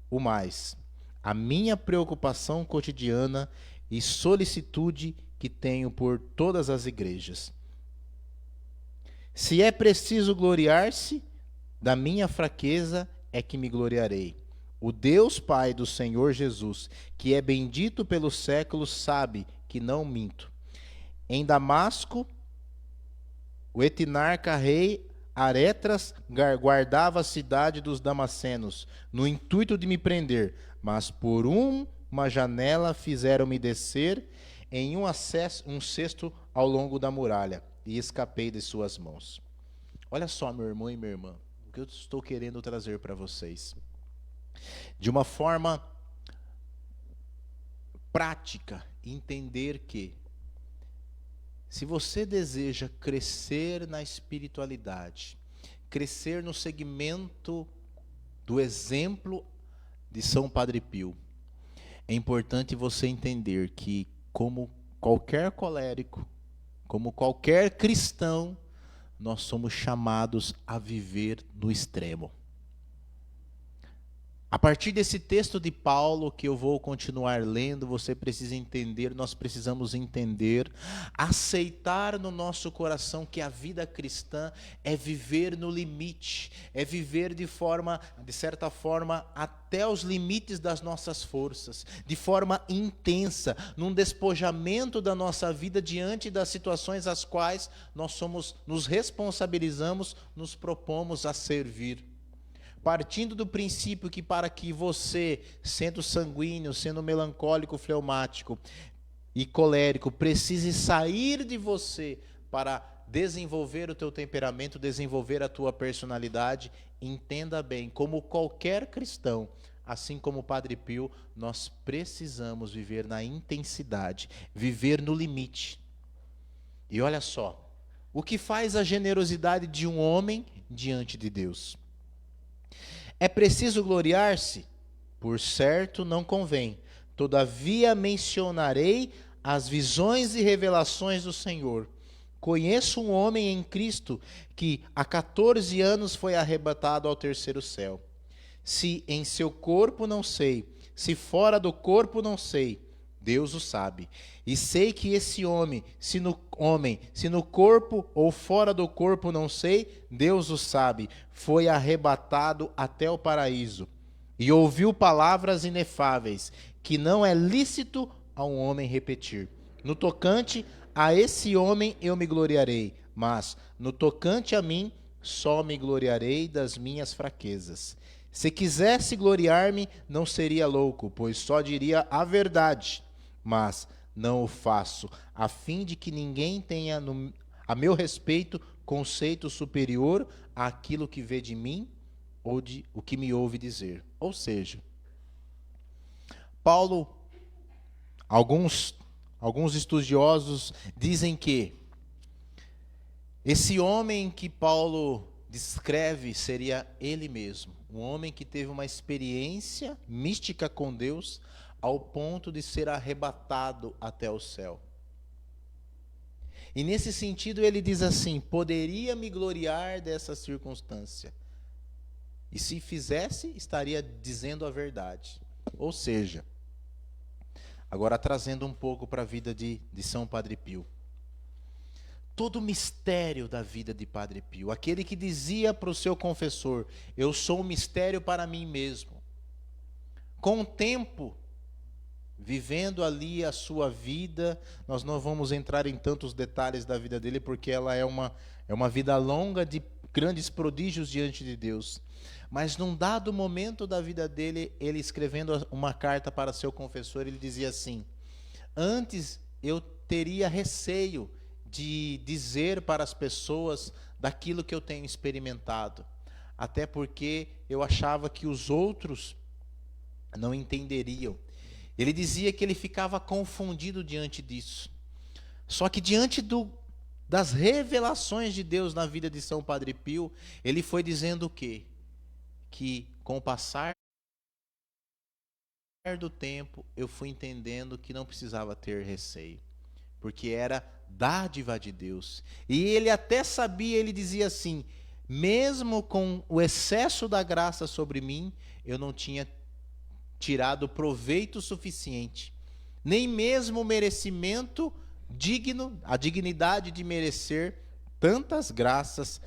o mais, a minha preocupação cotidiana e solicitude que tenho por todas as igrejas. Se é preciso gloriar-se, da minha fraqueza é que me gloriarei. O Deus Pai do Senhor Jesus, que é bendito pelos séculos, sabe que não minto. Em Damasco, o etinarca rei Aretras guardava a cidade dos Damascenos, no intuito de me prender, mas por uma janela fizeram-me descer em um cesto ao longo da muralha, e escapei de suas mãos. Olha só, meu irmão e minha irmã, o que eu estou querendo trazer para vocês. De uma forma prática, entender que se você deseja crescer na espiritualidade, crescer no segmento do exemplo de São Padre Pio, é importante você entender que, como qualquer colérico, como qualquer cristão, nós somos chamados a viver no extremo. A partir desse texto de Paulo, que eu vou continuar lendo, você precisa entender, nós precisamos entender, aceitar no nosso coração que a vida cristã é viver no limite, é viver de certa forma, até os limites das nossas forças, de forma intensa, num despojamento da nossa vida diante das situações às quais nos responsabilizamos, nos propomos a servir. Partindo do princípio que para que você, sendo sanguíneo, sendo melancólico, fleumático e colérico, precise sair de você para desenvolver o teu temperamento, desenvolver a tua personalidade, entenda bem, como qualquer cristão, assim como o Padre Pio, nós precisamos viver na intensidade, viver no limite. E olha só, o que faz a generosidade de um homem diante de Deus? É preciso gloriar-se? Por certo, não convém. Todavia mencionarei as visões e revelações do Senhor. Conheço um homem em Cristo que há 14 anos foi arrebatado ao 3º céu. Se em seu corpo não sei, se fora do corpo não sei, Deus o sabe. E sei que esse homem, se no corpo ou fora do corpo não sei, Deus o sabe, foi arrebatado até o paraíso. E ouviu palavras inefáveis, que não é lícito a um homem repetir. No tocante a esse homem eu me gloriarei, mas no tocante a mim, só me gloriarei das minhas fraquezas. Se quisesse gloriar-me, não seria louco, pois só diria a verdade. Mas não o faço, a fim de que ninguém tenha a meu respeito conceito superior àquilo que vê de mim ou de o que me ouve dizer. Ou seja, Paulo, alguns estudiosos dizem que esse homem que Paulo descreve seria ele mesmo, um homem que teve uma experiência mística com Deus, ao ponto de ser arrebatado até o céu. E nesse sentido ele diz assim: poderia me gloriar dessa circunstância. E se fizesse, estaria dizendo a verdade. Ou seja, agora trazendo um pouco para a vida de São Padre Pio. Todo o mistério da vida de Padre Pio, aquele que dizia para o seu confessor: eu sou um mistério para mim mesmo. Com o tempo, vivendo ali a sua vida, nós não vamos entrar em tantos detalhes da vida dele, porque ela é uma vida longa de grandes prodígios diante de Deus. Mas num dado momento da vida dele, ele escrevendo uma carta para seu confessor, ele dizia assim: antes eu teria receio de dizer para as pessoas daquilo que eu tenho experimentado, até porque eu achava que os outros não entenderiam. Ele dizia que ele ficava confundido diante disso. Só que diante das revelações de Deus na vida de São Padre Pio, ele foi dizendo o quê? Que com o passar do tempo, eu fui entendendo que não precisava ter receio, porque era dádiva de Deus. E ele até sabia, ele dizia assim: mesmo com o excesso da graça sobre mim, eu não tinha tirado proveito suficiente, nem mesmo o merecimento digno, a dignidade de merecer tantas graças,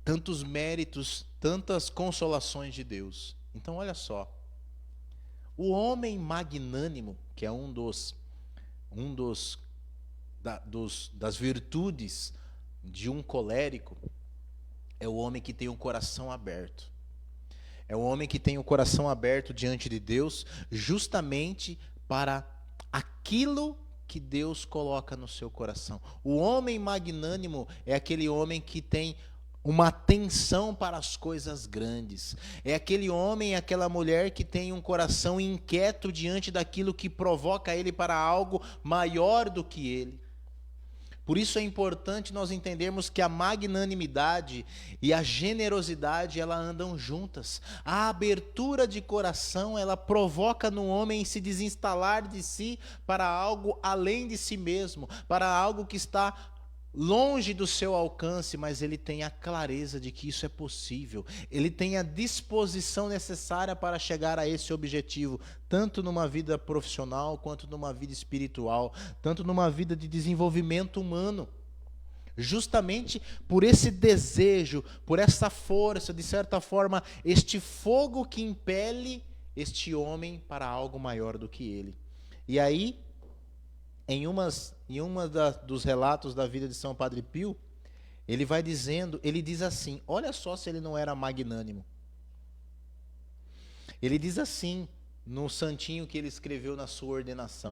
tantos méritos, tantas consolações de Deus. Então olha só, o homem magnânimo, que é das virtudes de um colérico, é o homem que tem o coração aberto. É o homem que tem o coração aberto diante de Deus, justamente para aquilo que Deus coloca no seu coração. O homem magnânimo é aquele homem que tem uma atenção para as coisas grandes. É aquele homem, aquela mulher que tem um coração inquieto diante daquilo que provoca ele para algo maior do que ele. Por isso é importante nós entendermos que a magnanimidade e a generosidade, elas andam juntas. A abertura de coração, ela provoca no homem se desinstalar de si para algo além de si mesmo, para algo que está longe do seu alcance, mas ele tem a clareza de que isso é possível. Ele tem a disposição necessária para chegar a esse objetivo, tanto numa vida profissional, quanto numa vida espiritual, tanto numa vida de desenvolvimento humano. Justamente por esse desejo, por essa força, de certa forma, este fogo que impele este homem para algo maior do que ele. E aí, em uma dos relatos da vida de São Padre Pio, ele vai dizendo, ele diz assim, olha só se ele não era magnânimo. Ele diz assim, no santinho que ele escreveu na sua ordenação: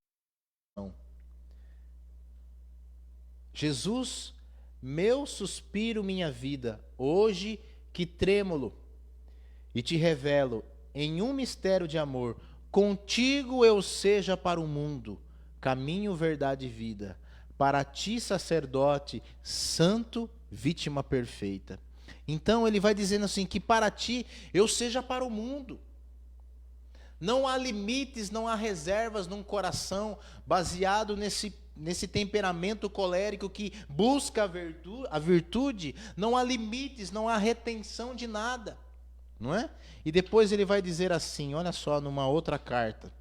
Jesus, meu suspiro, minha vida, hoje que trêmulo, e te revelo em um mistério de amor, contigo eu seja para o mundo caminho, verdade e vida, para ti, sacerdote, santo, vítima perfeita. Então ele vai dizendo assim, que para ti eu seja para o mundo. Não há limites, não há reservas num coração baseado nesse temperamento colérico que busca a virtude. Não há limites, não há retenção de nada, não é? E depois ele vai dizer assim, olha só, numa outra carta,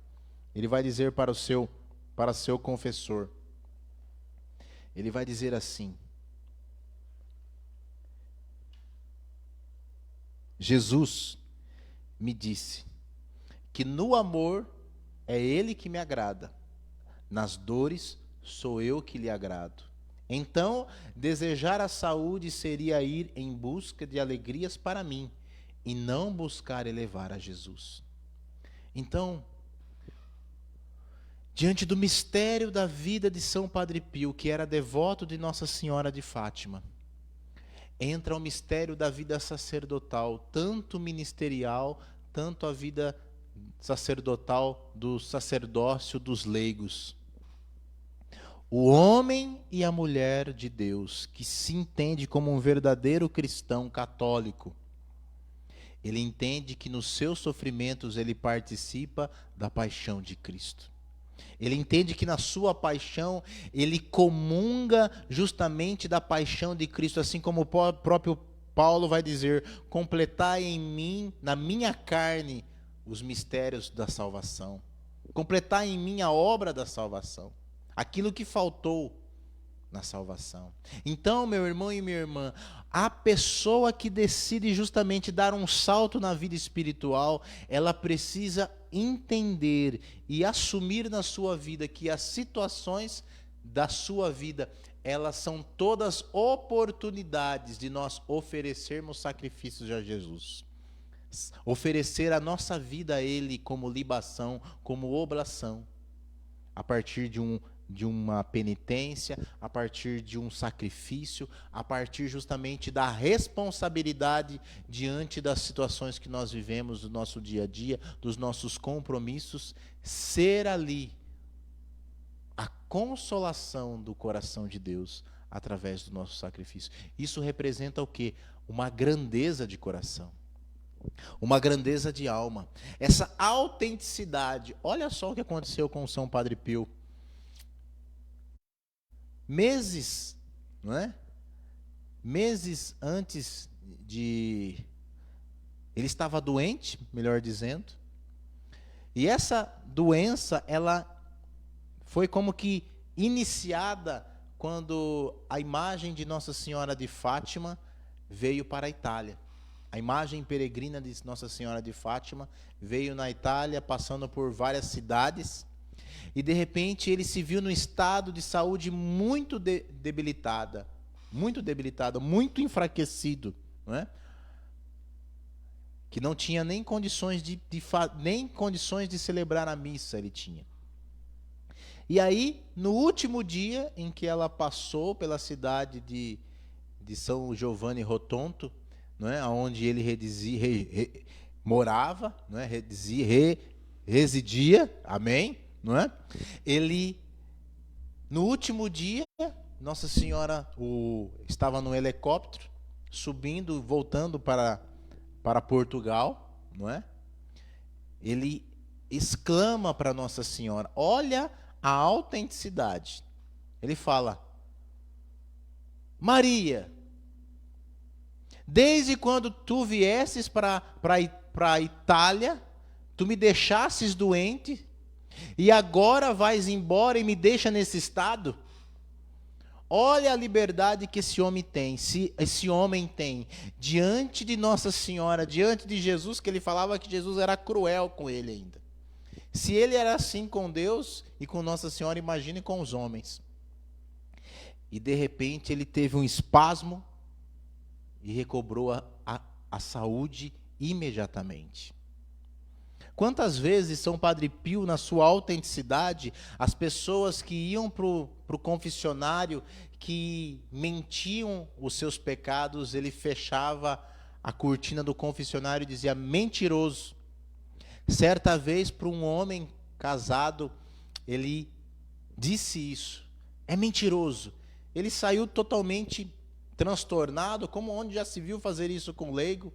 ele vai dizer para seu confessor, ele vai dizer assim: Jesus me disse que no amor é Ele que me agrada, nas dores sou eu que lhe agrado. Então, desejar a saúde seria ir em busca de alegrias para mim, e não buscar elevar a Jesus. Então, diante do mistério da vida de São Padre Pio, que era devoto de Nossa Senhora de Fátima, entra o mistério da vida sacerdotal, tanto ministerial, tanto a vida sacerdotal do sacerdócio dos leigos. O homem e a mulher de Deus, que se entende como um verdadeiro cristão católico, ele entende que nos seus sofrimentos ele participa da paixão de Cristo. Ele entende que na sua paixão ele comunga justamente da paixão de Cristo, assim como o próprio Paulo vai dizer: completai em mim, na minha carne, os mistérios da salvação. Completai em mim a obra da salvação. Aquilo que faltou na salvação. Então, meu irmão e minha irmã, a pessoa que decide justamente dar um salto na vida espiritual, ela precisa entender e assumir na sua vida que as situações da sua vida, elas são todas oportunidades de nós oferecermos sacrifícios a Jesus. Oferecer a nossa vida a Ele como libação, como oblação, a partir de uma penitência, a partir de um sacrifício, a partir justamente da responsabilidade diante das situações que nós vivemos do nosso dia a dia, dos nossos compromissos, ser ali a consolação do coração de Deus através do nosso sacrifício. Isso representa o quê? Uma grandeza de coração, uma grandeza de alma, essa autenticidade. Olha só o que aconteceu com o São Padre Pio. Meses, não é? Meses antes de... Ele estava doente, melhor dizendo. E essa doença, ela foi como que iniciada quando a imagem de Nossa Senhora de Fátima veio para a Itália. A imagem peregrina de Nossa Senhora de Fátima veio na Itália, passando por várias cidades. E de repente ele se viu num estado de saúde muito debilitado, muito enfraquecido, não é? Que não tinha nem condições nem condições de celebrar a missa ele tinha. E aí, no último dia em que ela passou pela cidade de São Giovanni Rotondo, não é? Onde ele morava, não é? Residia, amém? Não é? Ele, no último dia, Nossa Senhora estava no helicóptero, subindo, voltando para Portugal, não é? Ele exclama para Nossa Senhora, olha a autenticidade. Ele fala: Maria, desde quando tu viesses para a Itália, tu me deixasses doente, e agora vais embora e me deixa nesse estado? Olha a liberdade que esse homem tem diante de Nossa Senhora, diante de Jesus, que ele falava que Jesus era cruel com ele ainda. Se ele era assim com Deus e com Nossa Senhora, imagine com os homens. E de repente ele teve um espasmo e recobrou a saúde imediatamente. Quantas vezes São Padre Pio, na sua autenticidade, as pessoas que iam para o confessionário, que mentiam os seus pecados, ele fechava a cortina do confessionário e dizia: mentiroso. Certa vez, para um homem casado, ele disse isso: é mentiroso. Ele saiu totalmente transtornado, como onde já se viu fazer isso com leigo,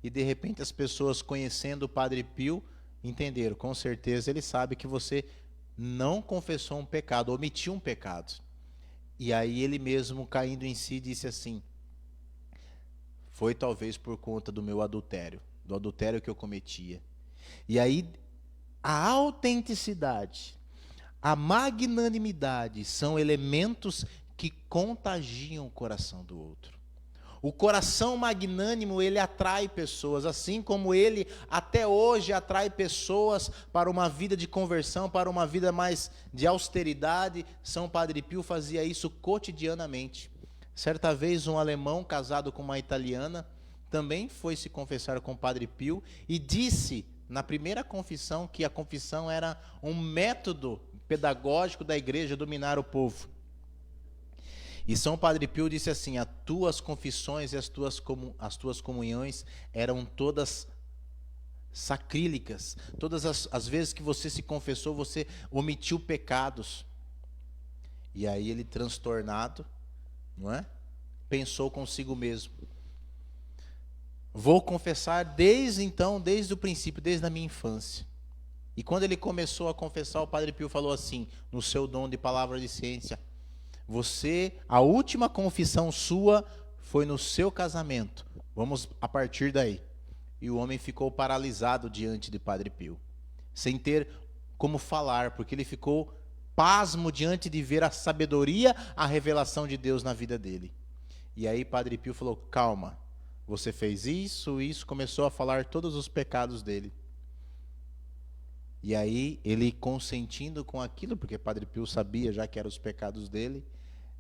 e de repente as pessoas, conhecendo o Padre Pio, entenderam: com certeza ele sabe que você não confessou um pecado, omitiu um pecado. E aí ele mesmo, caindo em si, disse assim: foi talvez por conta do meu adultério, do adultério que eu cometia. E aí a autenticidade, a magnanimidade são elementos que contagiam o coração do outro. O coração magnânimo, ele atrai pessoas, assim como ele até hoje atrai pessoas para uma vida de conversão, para uma vida mais de austeridade. São Padre Pio fazia isso cotidianamente. Certa vez um alemão casado com uma italiana também foi se confessar com o Padre Pio e disse na primeira confissão que a confissão era um método pedagógico da igreja dominar o povo. E São Padre Pio disse assim: as tuas confissões e as tuas comunhões eram todas sacrílicas. Todas as vezes que você se confessou, você omitiu pecados. E aí ele, transtornado, não é? Pensou consigo mesmo: vou confessar desde o princípio, desde a minha infância. E quando ele começou a confessar, o Padre Pio falou assim, no seu dom de palavra de ciência: a última confissão sua foi no seu casamento, Vamos a partir daí. E o homem ficou paralisado diante de Padre Pio, sem ter como falar, porque ele ficou pasmo diante de ver a sabedoria, a revelação de Deus na vida dele. E aí Padre Pio falou: calma, você fez isso, começou a falar todos os pecados dele. E aí ele, consentindo com aquilo, porque Padre Pio sabia já que eram os pecados dele,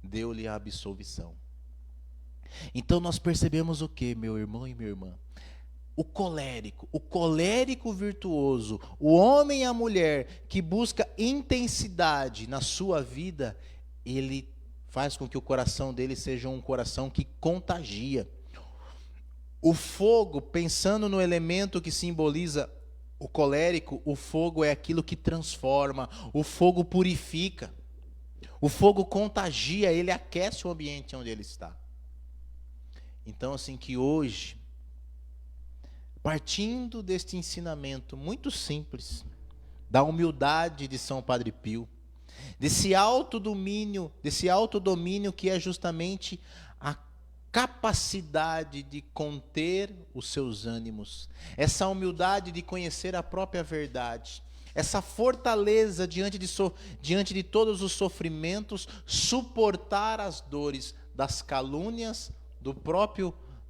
deu-lhe a absolvição. Então nós percebemos o que, meu irmão e minha irmã? O colérico virtuoso, o homem e a mulher que busca intensidade na sua vida, ele faz com que o coração dele seja um coração que contagia. O fogo, pensando no elemento que simboliza o colérico, o fogo é aquilo que transforma, o fogo purifica, o fogo contagia, ele aquece o ambiente onde ele está. Então, assim, que hoje, partindo deste ensinamento muito simples, da humildade de São Padre Pio, desse autodomínio que é justamente a capacidade de conter os seus ânimos, essa humildade de conhecer a própria verdade, essa fortaleza diante de todos os sofrimentos, suportar as dores das calúnias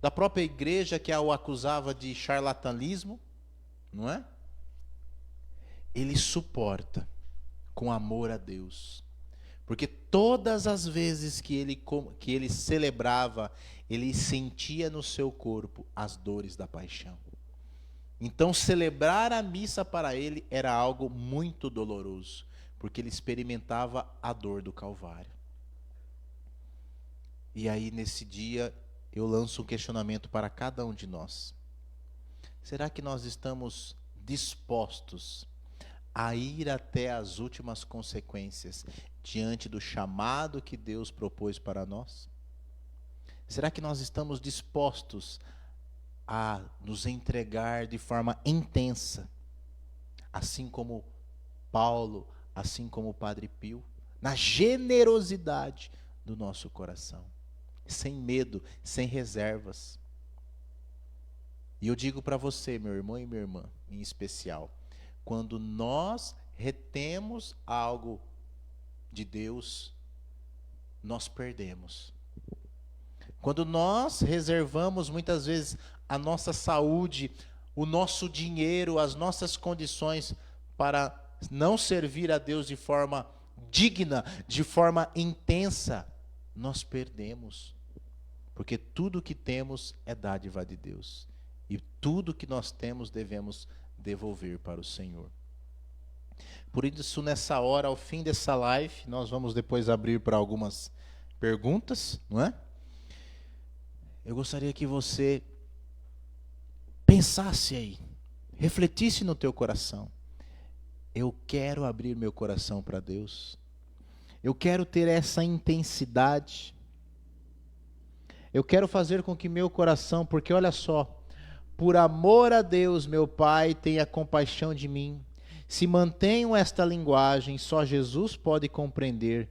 da própria igreja que o acusava de charlatanismo, não é? Ele suporta com amor a Deus, porque todas as vezes que ele celebrava, ele sentia no seu corpo as dores da paixão. Então celebrar a missa para ele era algo muito doloroso, porque ele experimentava a dor do Calvário. E aí nesse dia eu lanço um questionamento para cada um de nós. Será que nós estamos dispostos a ir até as últimas consequências diante do chamado que Deus propôs para nós? Será que nós estamos dispostos a nos entregar de forma intensa, assim como Paulo, assim como o Padre Pio, na generosidade do nosso coração, sem medo, sem reservas? E eu digo para você, meu irmão e minha irmã, em especial, quando nós retemos algo de Deus, nós perdemos. Quando nós reservamos muitas vezes a nossa saúde, o nosso dinheiro, as nossas condições para não servir a Deus de forma digna, de forma intensa, nós perdemos. Porque tudo que temos é dádiva de Deus. E tudo que nós temos devemos devolver para o Senhor. Por isso, nessa hora, ao fim dessa live, nós vamos depois abrir para algumas perguntas, não é? Eu gostaria que você pensasse aí, refletisse no teu coração. Eu quero abrir meu coração para Deus. Eu quero ter essa intensidade. Eu quero fazer com que meu coração, porque olha só, por amor a Deus, meu Pai, tenha compaixão de mim. Se mantenho esta linguagem, só Jesus pode compreender.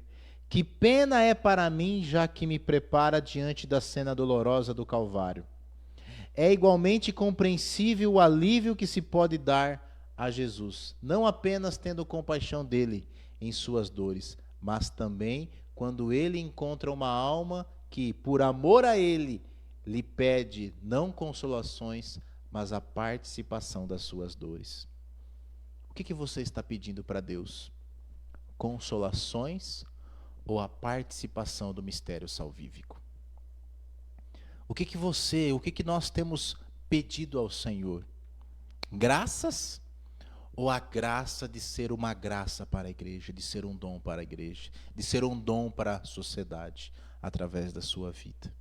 Que pena é para mim, já que me prepara diante da cena dolorosa do Calvário. É igualmente compreensível o alívio que se pode dar a Jesus, não apenas tendo compaixão dele em suas dores, mas também quando ele encontra uma alma que, por amor a ele, lhe pede não consolações, mas a participação das suas dores. O que você está pedindo para Deus? Consolações ou a participação do mistério salvífico? O que nós temos pedido ao Senhor? Graças ou a graça de ser uma graça para a igreja, de ser um dom para a igreja, de ser um dom para a sociedade através da sua vida?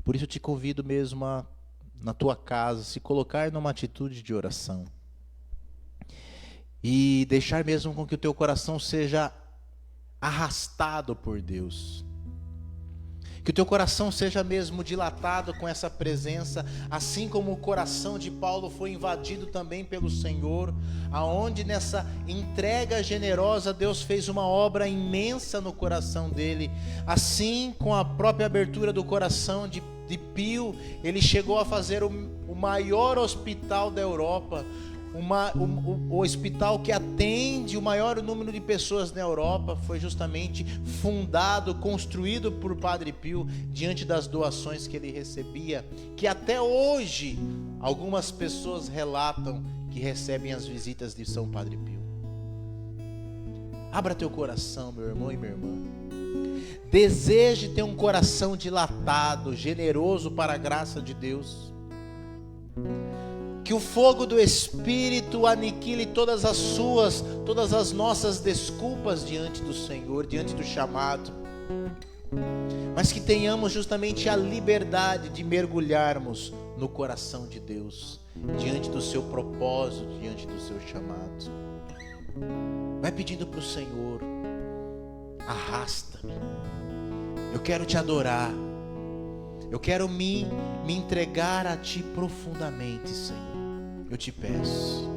Por isso eu te convido mesmo a, na tua casa, se colocar numa atitude de oração e deixar mesmo com que o teu coração seja arrastado por Deus. Que o teu coração seja mesmo dilatado com essa presença, assim como o coração de Paulo foi invadido também pelo Senhor, aonde nessa entrega generosa Deus fez uma obra imensa no coração dele. Assim, com a própria abertura do coração de Pio, ele chegou a fazer o maior hospital da Europa, o hospital que atende o maior número de pessoas na Europa. Foi justamente fundado, construído por Padre Pio, diante das doações que ele recebia, que até hoje algumas pessoas relatam que recebem as visitas de São Padre Pio. Abra teu coração, meu irmão e minha irmã. Deseje ter um coração dilatado, generoso para a graça de Deus. Que o fogo do Espírito aniquile todas as nossas desculpas diante do Senhor, diante do chamado. Mas que tenhamos justamente a liberdade de mergulharmos no coração de Deus, diante do seu propósito, diante do seu chamado. Vai pedindo para o Senhor: arrasta-me, eu quero te adorar, eu quero me entregar a ti profundamente, Senhor. Eu te peço.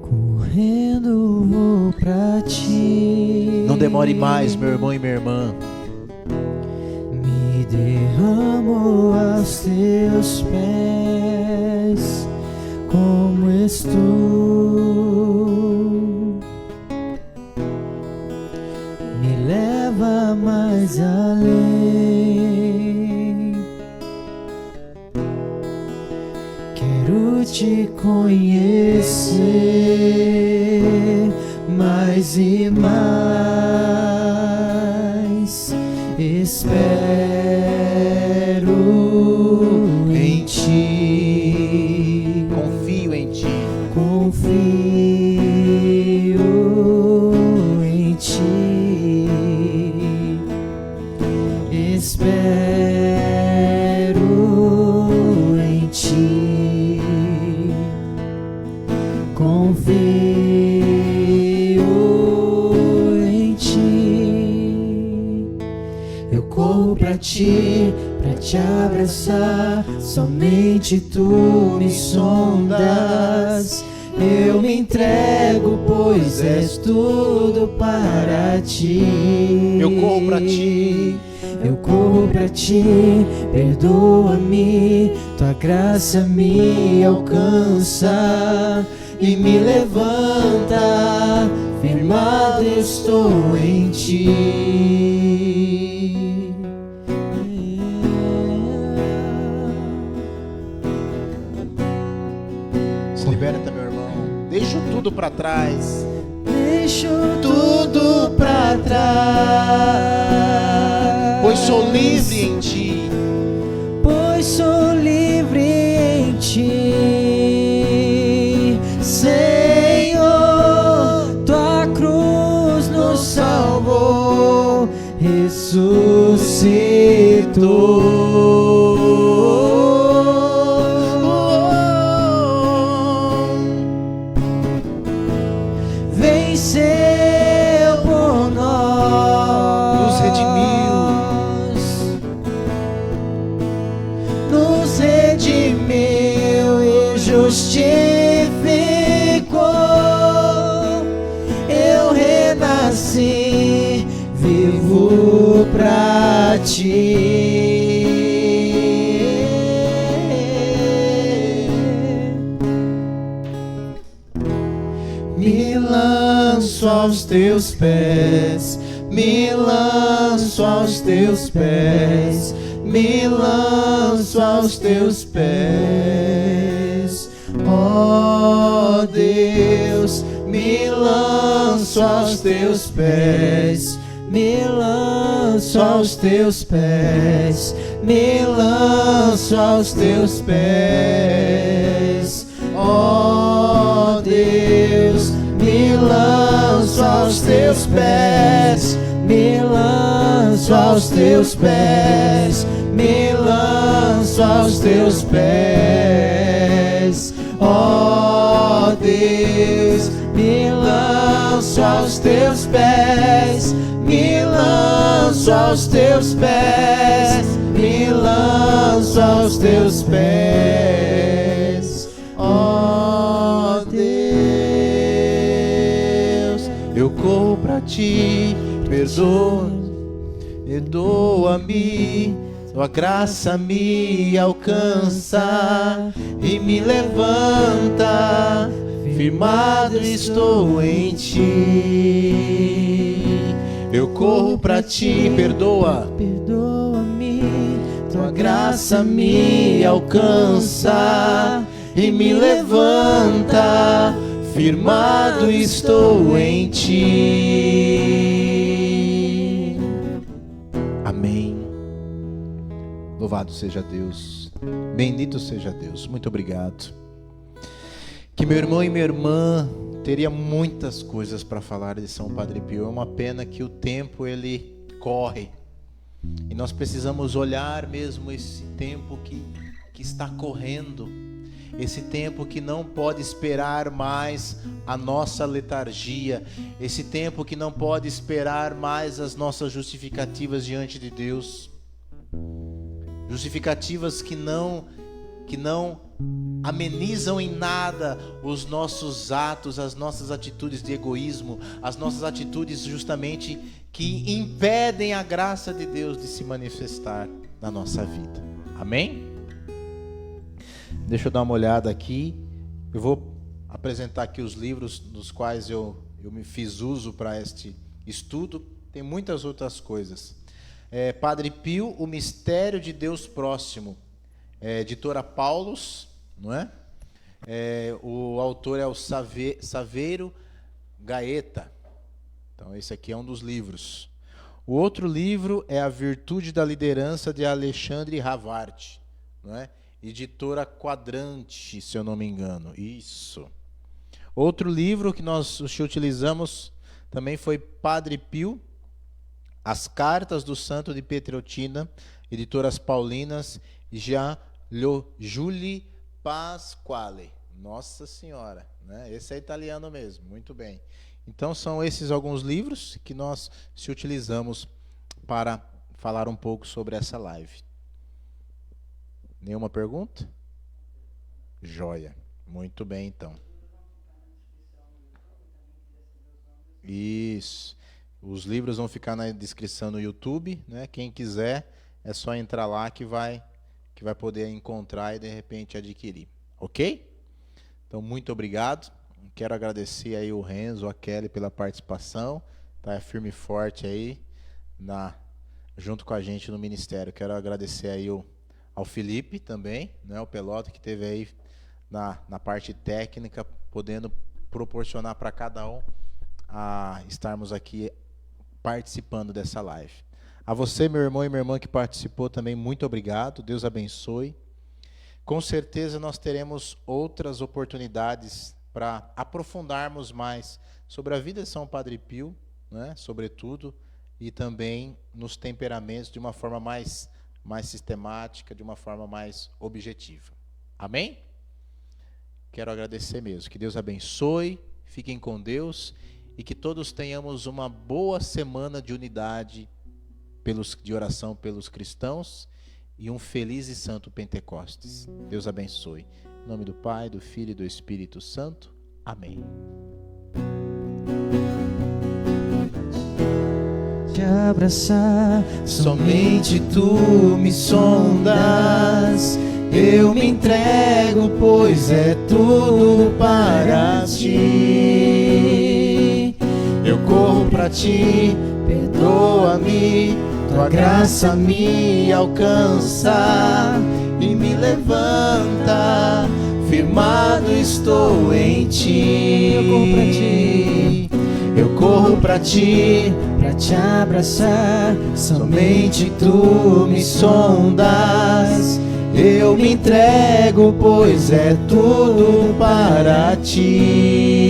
Correndo vou pra ti. Não demore mais, meu irmão e minha irmã. Me derramo aos teus pés, como estou. Me leva mais além. Quero te conhecer mais e mais. Espero em ti. Confio em ti. Confio em ti. Espero em ti. Confio em ti. Eu corro pra ti, pra te abraçar. Somente tu me sondas. Eu me entrego, pois és tudo para ti. Eu corro pra ti. Eu corro pra ti, perdoa-me. Tua graça me alcança e me levanta. Firmado estou em ti. Se liberta, meu irmão. Deixa tudo para trás. Deixo tudo pra trás, Pois sou livre em ti. pois sou livre em ti, Senhor. Tua cruz nos salvou, ressuscitou. Venceu por nós, nos redimiu e justificou. Eu renasci, vivo pra ti. Me lanço aos teus pés, me lanço aos teus pés, me lanço aos teus pés. Ó Deus, me lanço aos teus pés, me lanço aos teus pés, me lanço aos teus pés. Ó Deus, me lanço aos teus pés, me lanço aos teus pés, me lanço aos teus pés. Ó Deus, me lanço aos teus pés, me lanço aos teus pés, me lanço aos teus pés. Ó Deus. corro pra ti, perdoa-me, tua graça me alcança e me levanta, firmado estou em ti. Eu corro pra ti, perdoa-me, tua graça me alcança e me levanta, firmado estou em ti. Amém. Louvado seja Deus, bendito seja Deus. Muito obrigado. Que meu irmão e minha irmã teria muitas coisas para falar de São Padre Pio. É uma pena que o tempo ele corre e nós precisamos olhar mesmo esse tempo que está correndo, esse tempo que não pode esperar mais a nossa letargia, esse tempo que não pode esperar mais as nossas justificativas diante de Deus, justificativas que não amenizam em nada os nossos atos, as nossas atitudes de egoísmo, as nossas atitudes justamente que impedem a graça de Deus de se manifestar na nossa vida. Amém? Deixa eu dar uma olhada aqui. Eu vou apresentar aqui os livros dos quais eu me fiz uso para este estudo. Tem muitas outras coisas. Padre Pio, o Mistério de Deus Próximo. Editora Paulus, não é? O autor é o Saveiro Gaeta. Então esse aqui é um dos livros. O outro livro é A Virtude da Liderança, de Alexandre Havard, não é? Editora Quadrante, se eu não me engano. Isso. Outro livro que nós utilizamos também foi Padre Pio, As Cartas do Santo de Pietrelcina, Editoras Paulinas, Julie Pasquale. Nossa Senhora, né? Esse é italiano mesmo, muito bem. Então são esses alguns livros que nós se utilizamos para falar um pouco sobre essa live. Nenhuma pergunta? Joia. Muito bem, então. Isso. Os livros vão ficar na descrição no YouTube, né? Quem quiser, é só entrar lá que vai poder encontrar e de repente adquirir. Ok? Então, muito obrigado. Quero agradecer aí o Renzo, a Kelly pela participação. Tá firme e forte aí junto com a gente no ministério. Quero agradecer aí ao Felipe também, né, o Pelota, que esteve aí na parte técnica, podendo proporcionar para cada um a estarmos aqui participando dessa live. A você, meu irmão e minha irmã que participou também, muito obrigado, Deus abençoe. Com certeza nós teremos outras oportunidades para aprofundarmos mais sobre a vida de São Padre Pio, né, sobretudo, e também nos temperamentos de uma forma mais sistemática, de uma forma mais objetiva. Amém? Quero agradecer mesmo. Que Deus abençoe, fiquem com Deus e que todos tenhamos uma boa semana de unidade de oração pelos cristãos e um feliz e santo Pentecostes. Deus abençoe. Em nome do Pai, do Filho e do Espírito Santo. Amém. Te abraçar, somente tu me sondas. Eu me entrego, pois é tudo para ti. Eu corro para ti, perdoa-me, tua graça me alcança e me levanta, firmado estou em ti. Eu corro para ti, pra te abraçar, somente tu me sondas. Eu me entrego, pois é tudo para ti.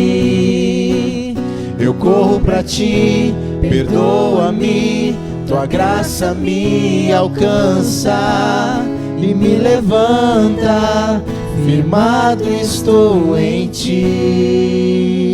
Eu corro para ti, perdoa-me, tua graça me alcança e me levanta, firmado estou em ti.